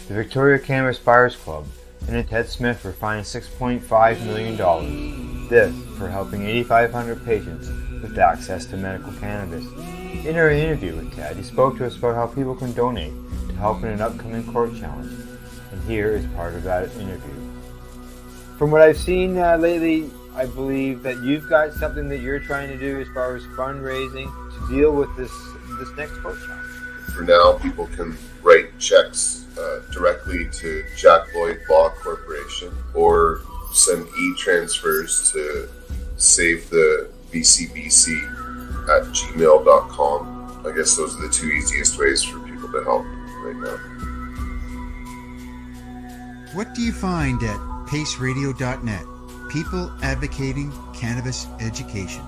the Victoria Cannabis Buyers Club and Ted Smith were fined $6.5 million. This for helping 8,500 patients with access to medical cannabis. In our interview with Ted, he spoke to us about how people can donate to help in an upcoming court challenge. And here is part of that interview. From what I've seen lately, I believe that you've got something that you're trying to do as far as fundraising to deal with this next court challenge. For now, people can write checks directly to Jack Lloyd Law Corporation or send e-transfers to savethebcbc@gmail.com. I guess those are the 2 easiest ways for people to help right now. What do you find at paceradio.net? People advocating cannabis education.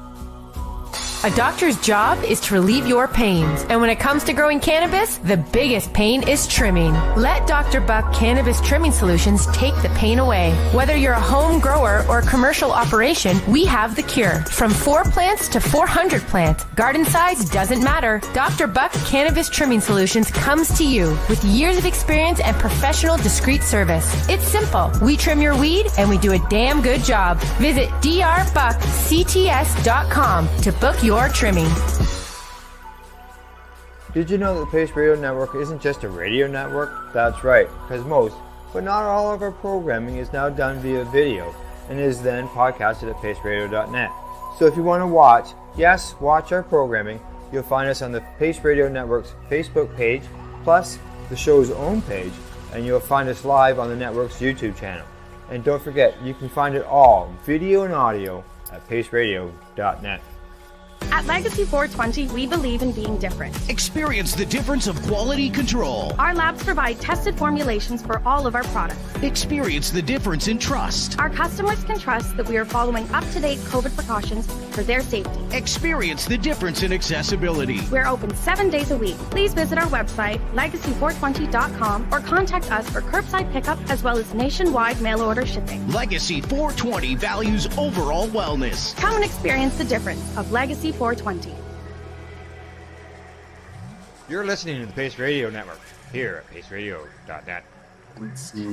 A doctor's job is to relieve your pains. And when it comes to growing cannabis, the biggest pain is trimming. Let Dr. Buck Cannabis Trimming Solutions take the pain away. Whether you're a home grower or a commercial operation, we have the cure. From 4 plants to 400 plants, garden size doesn't matter. Dr. Buck Cannabis Trimming Solutions comes to you with years of experience and professional discreet service. It's simple. We trim your weed and we do a damn good job. Visit drbuckcts.com to book your trimming. Did you know that the Pace Radio Network isn't just a radio network? That's right, because most, but not all of our programming is now done via video and is then podcasted at paceradio.net. So if you want to watch our programming, you'll find us on the Pace Radio Network's Facebook page, plus the show's own page, and you'll find us live on the network's YouTube channel. And don't forget, you can find it all, video and audio, at paceradio.net. At Legacy 420, we believe in being different. Experience the difference of quality control. Our labs provide tested formulations for all of our products. Experience the difference in trust. Our customers can trust that we are following up-to-date COVID precautions for their safety. Experience the difference in accessibility. We're open 7 days a week. Please visit our website, legacy420.com, or contact us for curbside pickup as well as nationwide mail order shipping. Legacy 420 values overall wellness. Come and experience the difference of Legacy 420. You're listening to the Pace Radio Network here at paceradio.net.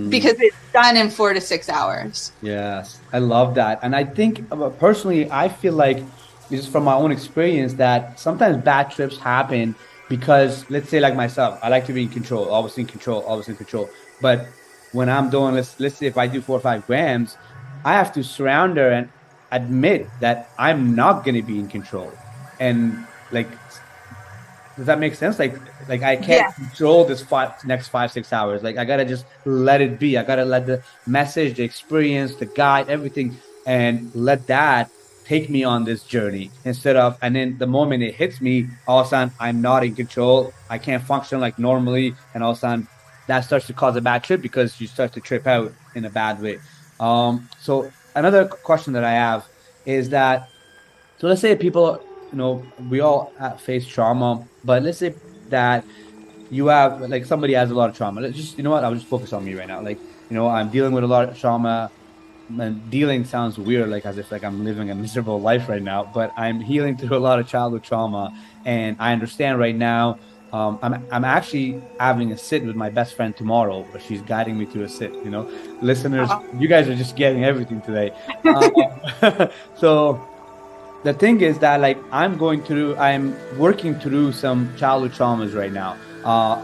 Because it's done in 4 to 6 hours. Yes, I love that. And I think personally, I feel like, just from my own experience, that sometimes bad trips happen because, let's say like myself, I like to be in control, always in control, always in control. But when I'm doing, let's say if I do 4 or 5 grams, I have to surround her and admit that I'm not going to be in control. And like, does that make sense? Like I can't control this next 5-6 hours. Like I gotta just let it be. I gotta let the message, the experience, the guide, everything, and let that take me on this journey instead of. And then the moment it hits me, all of a sudden I'm not in control. I can't function like normally, and all of a sudden that starts to cause a bad trip because you start to trip out in a bad way. So another question that I have is that, so let's say people, we all face trauma, but let's say that you have, like, somebody has a lot of trauma. Let's just, I'll just focus on me right now. Like, I'm dealing with a lot of trauma, and dealing sounds weird, like as if like I'm living a miserable life right now, but I'm healing through a lot of childhood trauma. And I understand right now, I'm actually having a sit with my best friend tomorrow, but she's guiding me through a sit, Listeners, you guys are just getting everything today. So the thing is that, like, I'm working through some childhood traumas right now.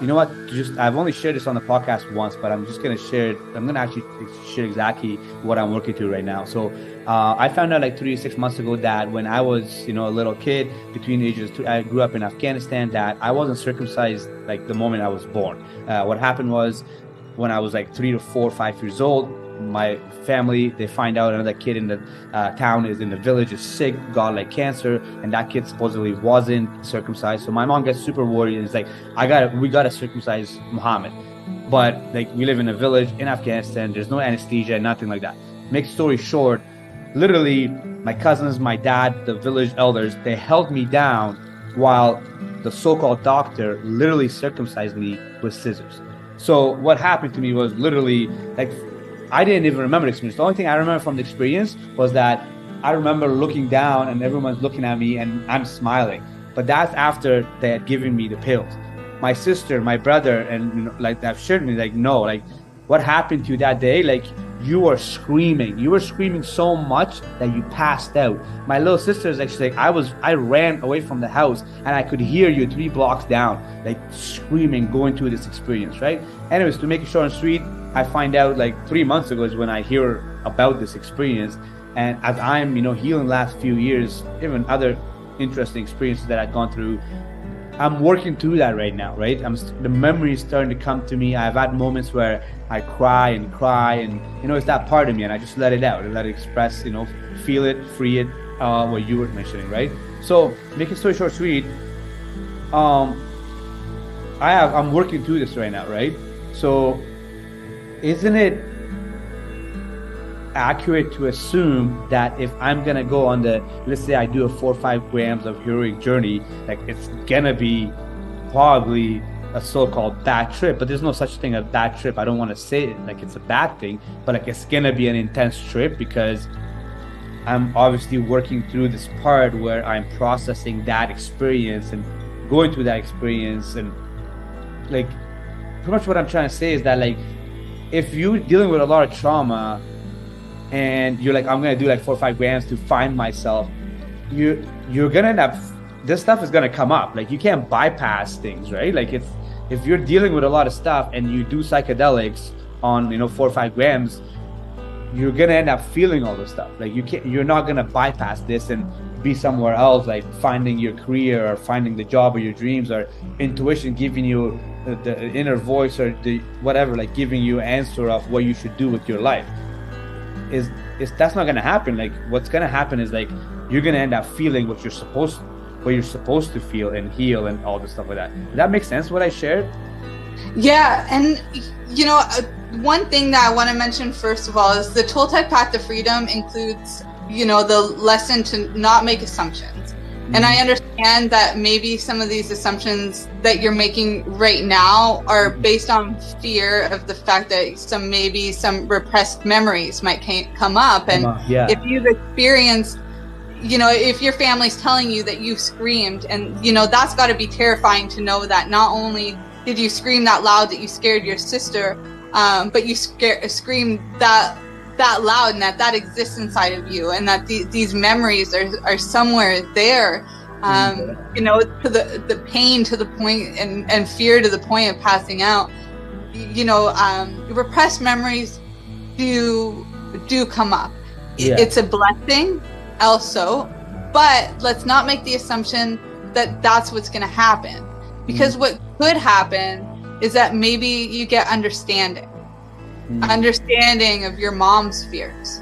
You know what? I've only shared this on the podcast once, but I'm just going to share it. I'm going to actually share exactly what I'm working through right now. So I found out like 3 to 6 months ago that when I was, a little kid between ages two, I grew up in Afghanistan, that I wasn't circumcised like the moment I was born. What happened was, when I was like 3 to 4, 5 years old, my family, they find out another kid in the town in the village is sick, got like cancer, and that kid supposedly wasn't circumcised. So my mom gets super worried and is like, we gotta circumcise Muhammad. But like, we live in a village in Afghanistan, there's no anesthesia, nothing like that. Make story short, literally my cousins, my dad, the village elders, they held me down while the so-called doctor literally circumcised me with scissors. So what happened to me was literally like, I didn't even remember the experience. The only thing I remember from the experience was that I remember looking down and everyone's looking at me and I'm smiling. But that's after they had given me the pills. My sister, my brother, and like they've shared me, like, no, like what happened to you that day? Like, you were screaming. You were screaming so much that you passed out. My little sister is actually like, I ran away from the house and I could hear you 3 blocks down, like screaming, going through this experience, right? Anyways, to make it short and sweet, I find out like 3 months ago is when I hear about this experience. And as I'm, healing last few years, even other interesting experiences that I've gone through, I'm working through that right now, right? The memory is starting to come to me. I've had moments where I cry, and it's that part of me, and I just let it out and let it express, feel it, free it, what you were mentioning, right? So, making story short, sweet, I'm working through this right now, right? So, isn't it accurate to assume that if I'm gonna go on let's say I do a 4 or 5 grams of heroic journey, like it's gonna be probably a so-called bad trip, but there's no such thing as bad trip. I don't want to say it like it's a bad thing, but like it's gonna be an intense trip because I'm obviously working through this part where I'm processing that experience and going through that experience. And like, pretty much what I'm trying to say is that, like, if you're dealing with a lot of trauma and you're like, I'm gonna do like 4 or 5 grams to find myself, you're gonna end up, this stuff is gonna come up. Like, you can't bypass things, right? Like, if you're dealing with a lot of stuff and you do psychedelics on 4 or 5 grams, you're gonna end up feeling all this stuff. Like, you're not gonna bypass this and be somewhere else, like finding your career or finding the job of your dreams, or intuition giving you the inner voice, or the whatever, like giving you an answer of what you should do with your life. Is that's not gonna happen. Like, what's gonna happen is, like, you're gonna end up feeling what you're supposed to feel and heal and all this stuff like that. Does that make sense, what I shared? Yeah, and one thing that I want to mention first of all is the Toltec Path to Freedom includes, the lesson to not make assumptions. Mm-hmm. And I understand that maybe some of these assumptions that you're making right now are based on fear of the fact that some repressed memories might come up. And if you've experienced, you know, if your family's telling you that you screamed, and, you know, that's got to be terrifying to know that not only did you scream that loud that you scared your sister, but you screamed that loud, and that exists inside of you, and that these memories are somewhere there, you know, to the pain to the point, and fear to the point of passing out. You know, repressed memories do come up. It's a blessing also, but let's not make the assumption that that's what's going to happen, because what could happen is that maybe you get understanding of your mom's fears.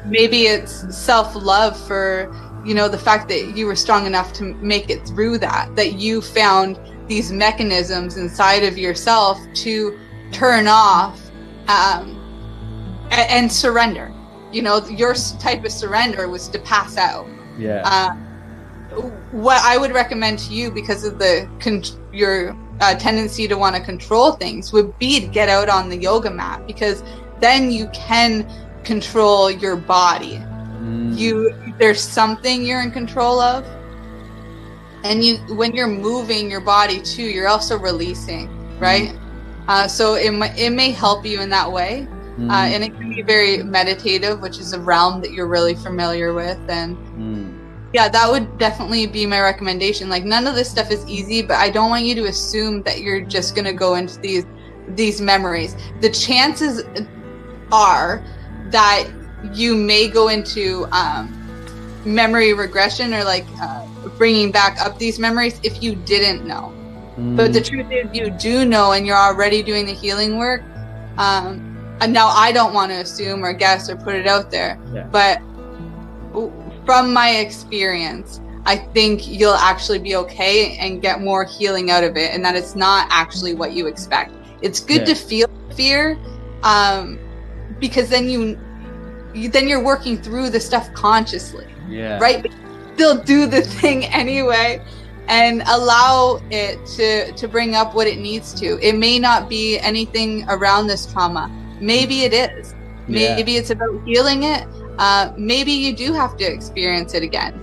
Maybe it's self-love for, you know, the fact that you were strong enough to make it through that you found these mechanisms inside of yourself to turn off and surrender. You know, your type of surrender was to pass out. What I would recommend to you, because of your tendency to want to control things, would be to get out on the yoga mat, because then you can control your body. There's something you're in control of, and when you're moving your body too, you're also releasing, right? So it may help you in that way. And it can be very meditative, which is a realm that you're really familiar with. And yeah, that would definitely be my recommendation. Like, none of this stuff is easy, but I don't want you to assume that you're just going to go into these memories. The chances are that you may go into memory regression, or like bringing back up these memories, if you didn't know. But the truth is, you do know, and you're already doing the healing work. And now I don't want to assume or guess or put it out there, but from my experience, I think you'll actually be okay and get more healing out of it, and that it's not actually what you expect. It's good to feel fear, because then you're working through the stuff consciously, right? But still do the thing anyway, and allow it to bring up what it needs to. It may not be anything around this trauma. Maybe it is. Maybe it's about healing it. Maybe you do have to experience it again.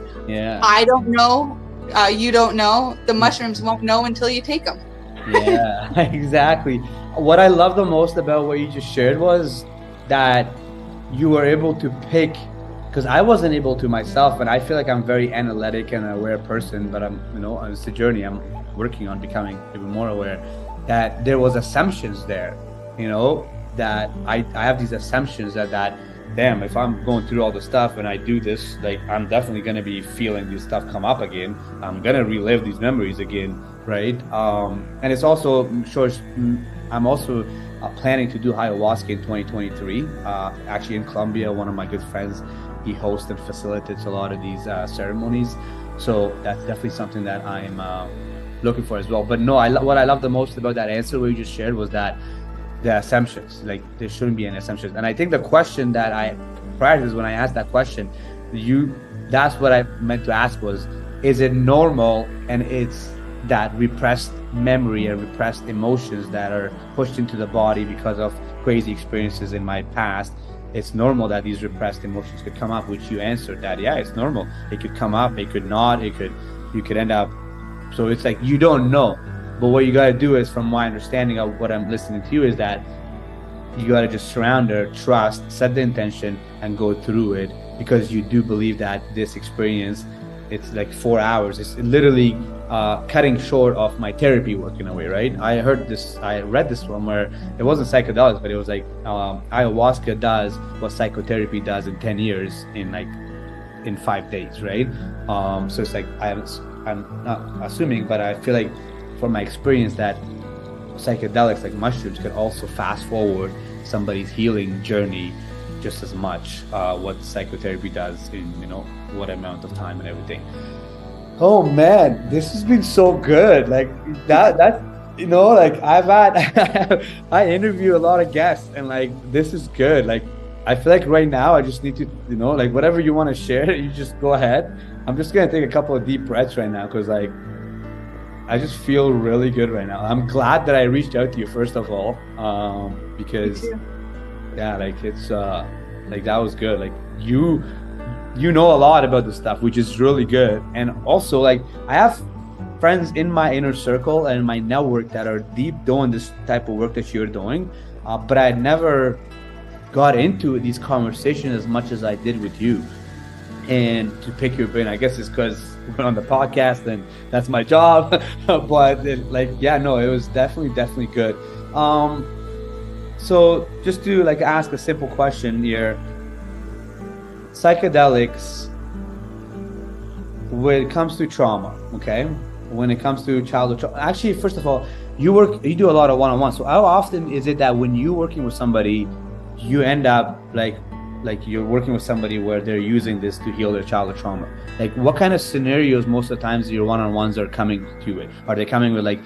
I don't know. You don't know. The mushrooms won't know until you take them. Exactly. What I love the most about what you just shared was that you were able to pick, because I wasn't able to myself, and I feel like I'm a very analytic and aware person, but it's a journey. I'm working on becoming even more aware that there was assumptions there, you know, that I have these assumptions that damn, if I'm going through all the stuff and I do this, like, I'm definitely going to be feeling this stuff come up again. I'm going to relive these memories again, right? And it's also, I'm also planning to do ayahuasca in 2023. Actually in Colombia, one of my good friends, he hosts and facilitates a lot of these ceremonies. So that's definitely something that I'm looking for as well. But no, what I love the most about that answer what you just shared was that the assumptions, like, there shouldn't be any assumptions. And I think the question that I practiced when I asked that question, that's what I meant to ask was, is it normal, and it's that repressed memory and repressed emotions that are pushed into the body because of crazy experiences in my past, it's normal that these repressed emotions could come up, which you answered that, yeah, it's normal. It could come up, it could not, you could end up, so it's like, you don't know. But what you got to do is, from my understanding of what I'm listening to you, is that you got to just surrender, trust, set the intention, and go through it, because you do believe that this experience, it's like 4 hours. It's literally cutting short of my therapy work in a way, right? I read this one where it wasn't psychedelics, but it was like ayahuasca does what psychotherapy does in 10 years in 5 days, right? So it's like, I'm not assuming, but I feel like, from my experience, that psychedelics like mushrooms could also fast forward somebody's healing journey just as much, what psychotherapy does in, what amount of time and everything. Oh man, this has been so good. Like that like I've had I interview a lot of guests, and like, this is good. Like, I feel like right now I just need to, like, whatever you want to share, you just go ahead. I'm just gonna take a couple of deep breaths right now, because like, I just feel really good right now. I'm glad that I reached out to you, first of all, because like, it's like, that was good. Like, you know a lot about this stuff, which is really good. And also, like, I have friends in my inner circle and my network that are deep doing this type of work that you're doing, but I never got into these conversations as much as I did with you. And to pick your brain, I guess it's because we're on the podcast and that's my job. But it was definitely good. So just to like ask a simple question here, psychedelics, when it comes to trauma, okay? When it comes to childhood trauma, actually, first of all, you do a lot of one-on-one. So how often is it that when you're working with somebody, you end up like you're working with somebody where they're using this to heal their childhood trauma? Like, what kind of scenarios most of the times your one-on-ones are coming to with? Are they coming with like,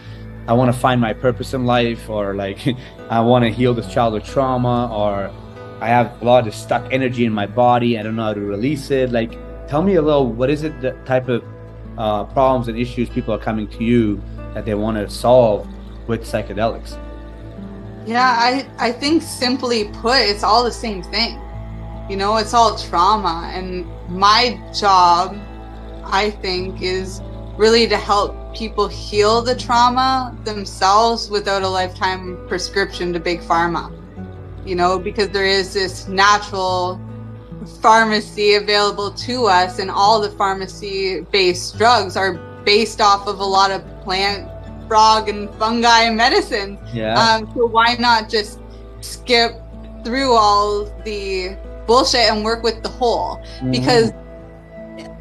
I want to find my purpose in life, or like, I want to heal this childhood trauma, or I have a lot of stuck energy in my body, I don't know how to release it? Like, tell me a little, what is it, the type of problems and issues people are coming to you that they want to solve with psychedelics? Yeah, I think simply put, it's all the same thing. You know, it's all trauma. And my job, I think, is really to help people heal the trauma themselves without a lifetime prescription to big pharma. You know, because there is this natural pharmacy available to us, and all the pharmacy-based drugs are based off of a lot of plant, frog, and fungi medicines. Yeah. So why not just skip through all the bullshit and work with the whole? Because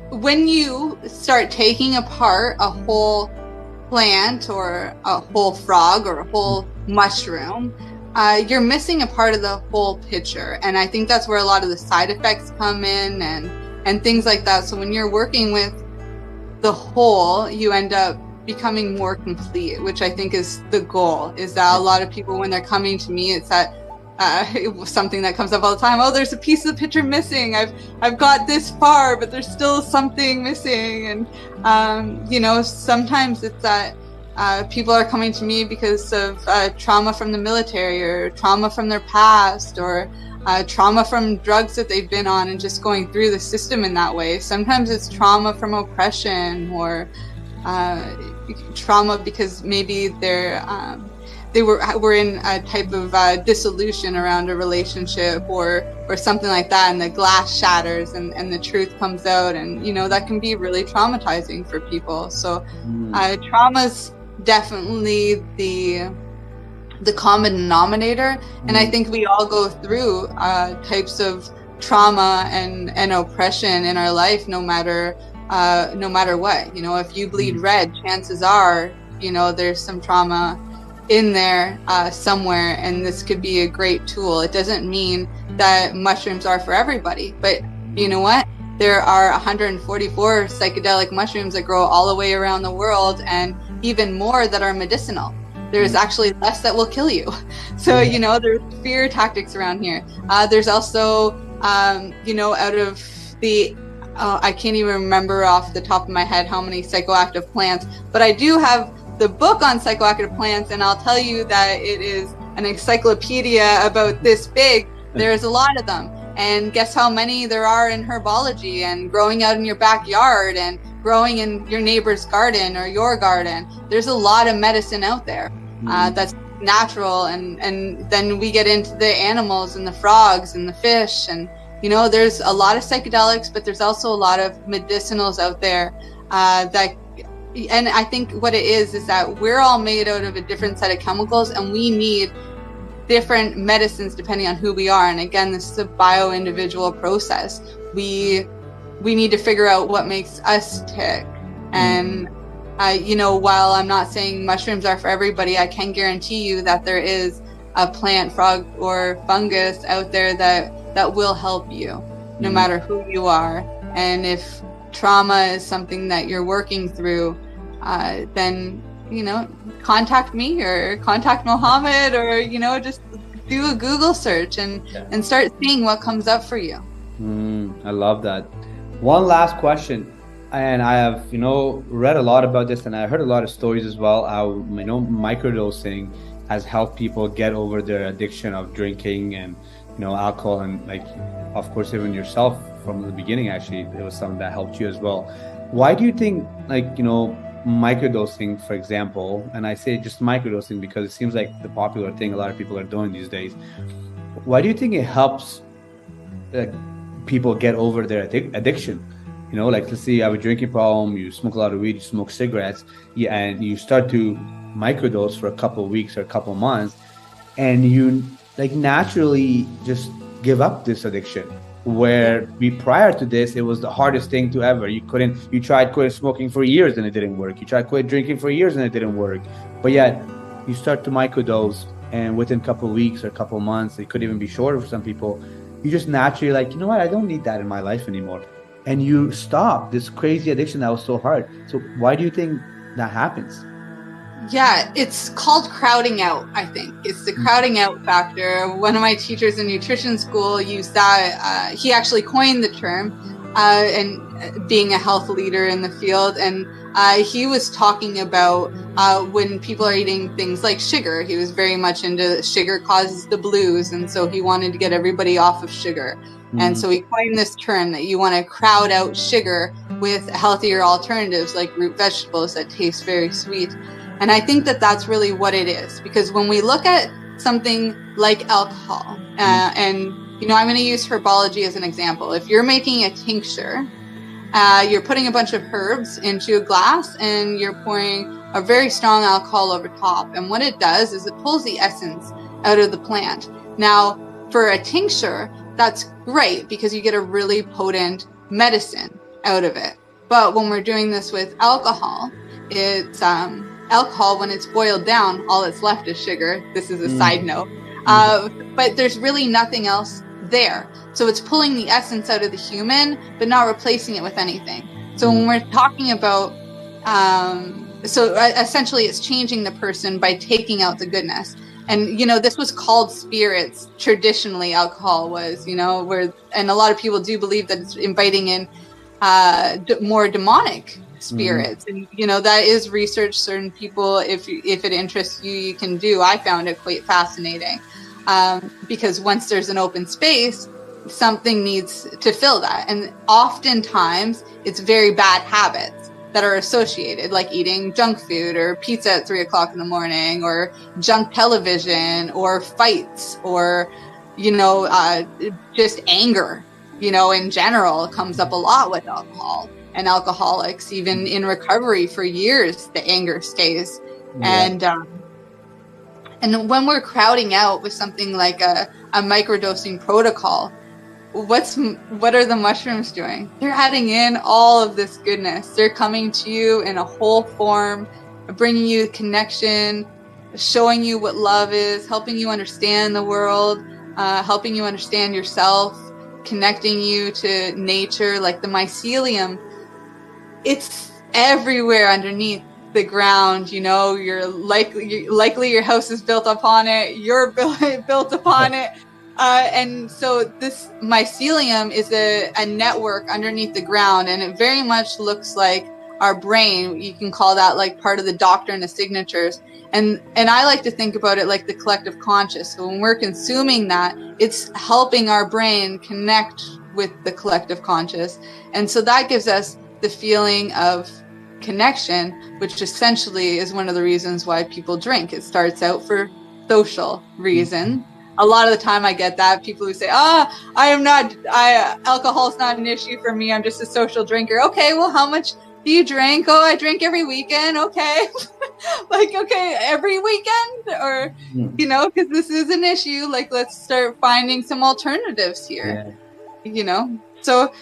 when you start taking apart a whole plant or a whole frog or a whole mushroom, you're missing a part of the whole picture. And I think that's where a lot of the side effects come in and things like that. So when you're working with the whole, you end up becoming more complete, which I think is the goal. Is that a lot of people, when they're coming to me, it's that it was something that comes up all the time. Oh, there's a piece of the picture missing. I've got this far, but there's still something missing. And you know, sometimes it's that people are coming to me because of trauma from the military, or trauma from their past, or trauma from drugs that they've been on and just going through the system in that way. Sometimes it's trauma from oppression, or trauma because maybe they were in a type of dissolution around a relationship or something like that, and the glass shatters and the truth comes out, and you know, that can be really traumatizing for people. So trauma's definitely the common denominator, and I think we all go through types of trauma and oppression in our life, no matter what. You know, if you bleed red, chances are, you know, there's some trauma in there somewhere, and this could be a great tool. It doesn't mean that mushrooms are for everybody, but you know what? There are 144 psychedelic mushrooms that grow all the way around the world, and even more that are medicinal. There's actually less that will kill you. So, you know, there's fear tactics around here. There's also, you know, out of the, I can't even remember off the top of my head how many psychoactive plants, but I do have the book on psychoactive plants, and I'll tell you that it is an encyclopedia about this big. There's a lot of them. And guess how many there are in herbology and growing out in your backyard and growing in your neighbor's garden or your garden. There's a lot of medicine out there that's natural. And then we get into the animals and the frogs and the fish. And, you know, there's a lot of psychedelics, but there's also a lot of medicinals out there and I think what it is that we're all made out of a different set of chemicals, and we need different medicines depending on who we are. And again, this is a bio-individual process. We need to figure out what makes us tick. And you know, while I'm not saying mushrooms are for everybody, I can guarantee you that there is a plant, frog, or fungus out there that will help you, no matter who you are. And if trauma is something that you're working through, then, you know, contact me or contact Mohammed, or, you know, just do a Google search and start seeing what comes up for you. I love that. One last question. And I have, you know, read a lot about this, and I heard a lot of stories as well, how, you know, microdosing has helped people get over their addiction of drinking and alcohol, and like, of course, even yourself from the beginning, actually, it was something that helped you as well. Why do you think, like, microdosing, for example, and I say just microdosing because it seems like the popular thing a lot of people are doing these days. Why do you think it helps people get over their addiction? Like, let's say you have a drinking problem, you smoke a lot of weed, you smoke cigarettes, and you start to microdose for a couple of weeks or a couple of months, and you like naturally just give up this addiction. Where prior to this, it was the hardest thing to ever. You tried quitting smoking for years and it didn't work. You tried quit drinking for years and it didn't work. But yet you start to microdose, and within a couple of weeks or a couple of months, it could even be shorter for some people, you just naturally like, you know what, I don't need that in my life anymore. And you stop this crazy addiction that was so hard. So why do you think that happens? Yeah, it's called crowding out, I think. It's the crowding out factor. One of my teachers in nutrition school used that. He actually coined the term, and being a health leader in the field. And he was talking about when people are eating things like sugar. He was very much into sugar causes the blues. And so he wanted to get everybody off of sugar. And so he coined this term that you want to crowd out sugar with healthier alternatives like root vegetables that taste very sweet. And I think that that's really what it is, because when we look at something like alcohol, and I'm going to use herbology as an example. If you're making a tincture, you're putting a bunch of herbs into a glass and you're pouring a very strong alcohol over top. And what it does is it pulls the essence out of the plant. Now, for a tincture, that's great because you get a really potent medicine out of it. But when we're doing this with alcohol, it's alcohol, when it's boiled down, all that's left is sugar. This is a side note. But there's really nothing else there. So it's pulling the essence out of the human, but not replacing it with anything. So when we're talking about, essentially it's changing the person by taking out the goodness. And, this was called spirits. Traditionally, alcohol was, and a lot of people do believe that it's inviting in more demonic spirits. And, that is research. Certain people, if it interests you, you can do. I found it quite fascinating because once there's an open space, something needs to fill that. And oftentimes it's very bad habits that are associated, like eating junk food or pizza at 3:00 in the morning, or junk television, or fights, or, just anger, in general comes up a lot with alcohol. And alcoholics, even in recovery for years, the anger stays. Yeah. And when we're crowding out with something like a microdosing protocol, what are the mushrooms doing? They're adding in all of this goodness. They're coming to you in a whole form, bringing you connection, showing you what love is, helping you understand the world, helping you understand yourself, connecting you to nature. Like the mycelium, it's everywhere underneath the ground. You're likely your house is built upon it. You're built upon it. And so this mycelium is a network underneath the ground, and it very much looks like our brain. You can call that like part of the doctrine of signatures. And I like to think about it like the collective conscious. So when we're consuming that, it's helping our brain connect with the collective conscious. And so that gives us the feeling of connection, which essentially is one of the reasons why people drink. It starts out for social reason. A lot of the time I get that people who say, alcohol's not an issue for me. I'm just a social drinker. Okay, well, how much do you drink? Oh, I drink every weekend. Okay. Okay, every weekend, or, because this is an issue. Like, let's start finding some alternatives here, So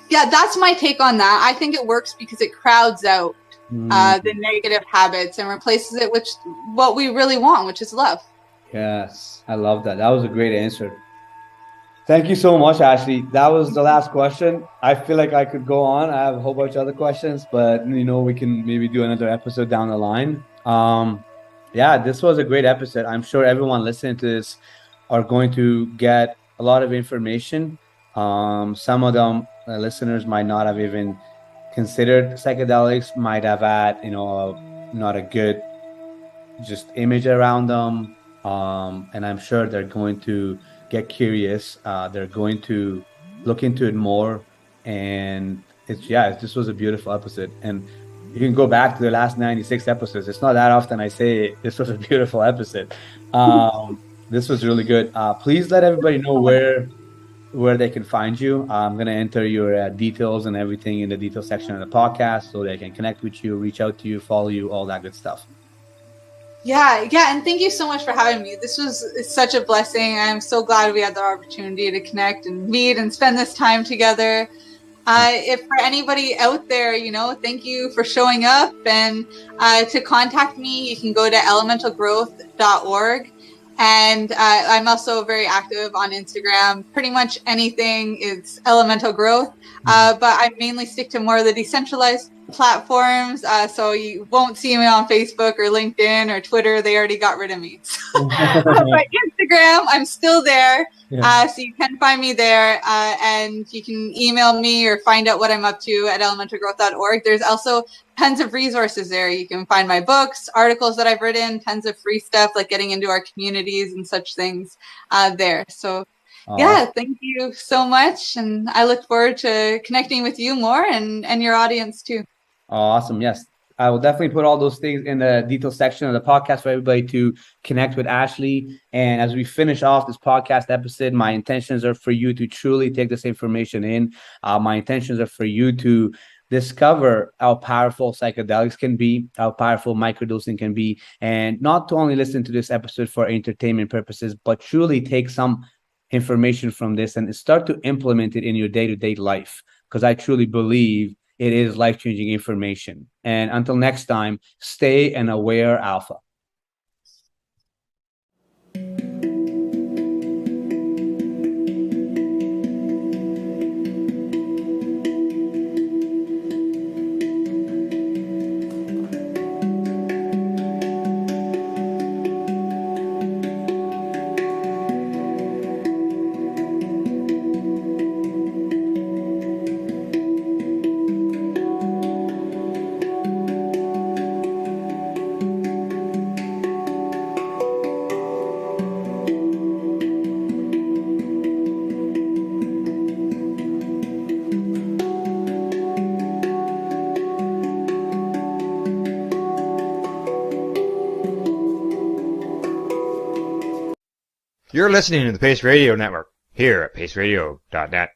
yeah, that's my take on that. I think it works because it crowds out the negative habits and replaces it with what we really want, which is love. Yes, I love that. That was a great answer. Thank you so much, Ashley. That was the last question. I feel like I could go on. I have a whole bunch of other questions, but we can maybe do another episode down the line. This was a great episode. I'm sure everyone listening to this are going to get a lot of information. Some of them listeners might not have even considered psychedelics, might have had, not a good just image around them. And I'm sure they're going to get curious. They're going to look into it more. And this was a beautiful episode. And you can go back to the last 96 episodes. It's not that often I say this was a beautiful episode. This was really good. Please let everybody know where they can find you. I'm going to enter your details and everything in the details section of the podcast so they can connect with you, reach out to you, follow you, all that good stuff. Yeah. And thank you so much for having me. This was such a blessing. I'm so glad we had the opportunity to connect and meet and spend this time together. If for anybody out there, thank you for showing up. And to contact me, you can go to elementalgrowth.org. And I'm also very active on Instagram. Pretty much anything is elemental growth. But I mainly stick to more of the decentralized platforms. So you won't see me on Facebook or LinkedIn or Twitter. They already got rid of me. But Instagram, I'm still there. Yeah. So you can find me there. And you can email me or find out what I'm up to at elementalgrowth.org. There's also tons of resources there. You can find my books, articles that I've written, tons of free stuff like getting into our communities and such things there. So thank you so much. And I look forward to connecting with you more and your audience too. Awesome. Yes. I will definitely put all those things in the details section of the podcast for everybody to connect with Ashley. And as we finish off this podcast episode, my intentions are for you to truly take this information in. My intentions are for you to discover how powerful psychedelics can be, how powerful microdosing can be, and not to only listen to this episode for entertainment purposes, but truly take some information from this and start to implement it in your day-to-day life. Because I truly believe it is life-changing information. And until next time, stay an aware alpha. You're listening to the Pace Radio Network, here at paceradio.net.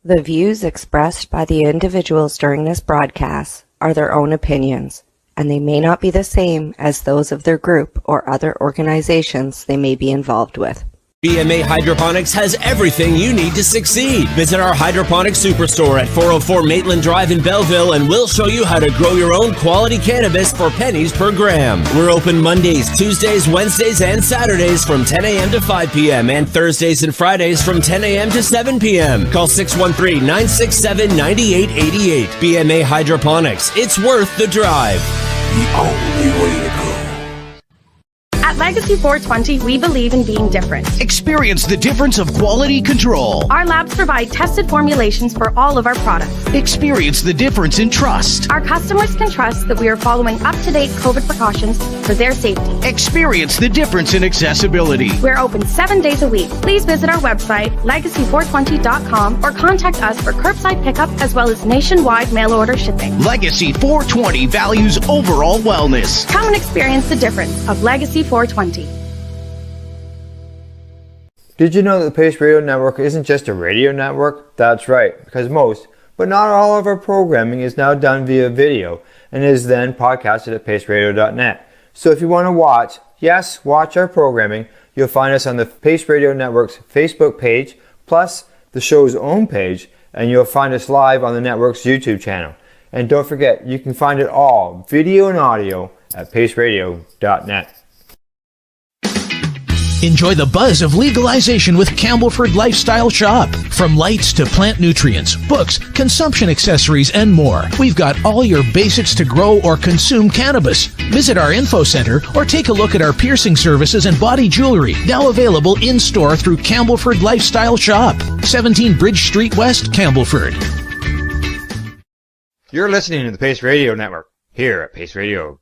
The views expressed by the individuals during this broadcast are their own opinions, and they may not be the same as those of their group or other organizations they may be involved with. BMA Hydroponics has everything you need to succeed. Visit our hydroponics superstore at 404 Maitland Drive in Belleville, and we'll show you how to grow your own quality cannabis for pennies per gram. We're open Mondays, Tuesdays, Wednesdays, and Saturdays from 10 a.m. to 5 p.m. and Thursdays and Fridays from 10 a.m. to 7 p.m. Call 613-967-9888. BMA Hydroponics. It's worth the drive. The only way to go. At Legacy 420, we believe in being different. Experience the difference of quality control. Our labs provide tested formulations for all of our products. Experience the difference in trust. Our customers can trust that we are following up-to-date COVID precautions for their safety. Experience the difference in accessibility. We're open 7 days a week. Please visit our website, legacy420.com, or contact us for curbside pickup as well as nationwide mail order shipping. Legacy 420 values overall wellness. Come and experience the difference of Legacy 420. Did you know that the Pace Radio Network isn't just a radio network? That's right, because most, but not all of our programming is now done via video and is then podcasted at paceradio.net. So if you want to watch our programming, you'll find us on the Pace Radio Network's Facebook page, plus the show's own page, and you'll find us live on the network's YouTube channel. And don't forget, you can find it all, video and audio, at paceradio.net. Enjoy the buzz of legalization with Campbellford Lifestyle Shop. From lights to plant nutrients, books, consumption accessories, and more, we've got all your basics to grow or consume cannabis. Visit our info center or take a look at our piercing services and body jewelry, now available in-store through Campbellford Lifestyle Shop, 17 Bridge Street West, Campbellford. You're listening to the Pace Radio Network, here at paceradio.net.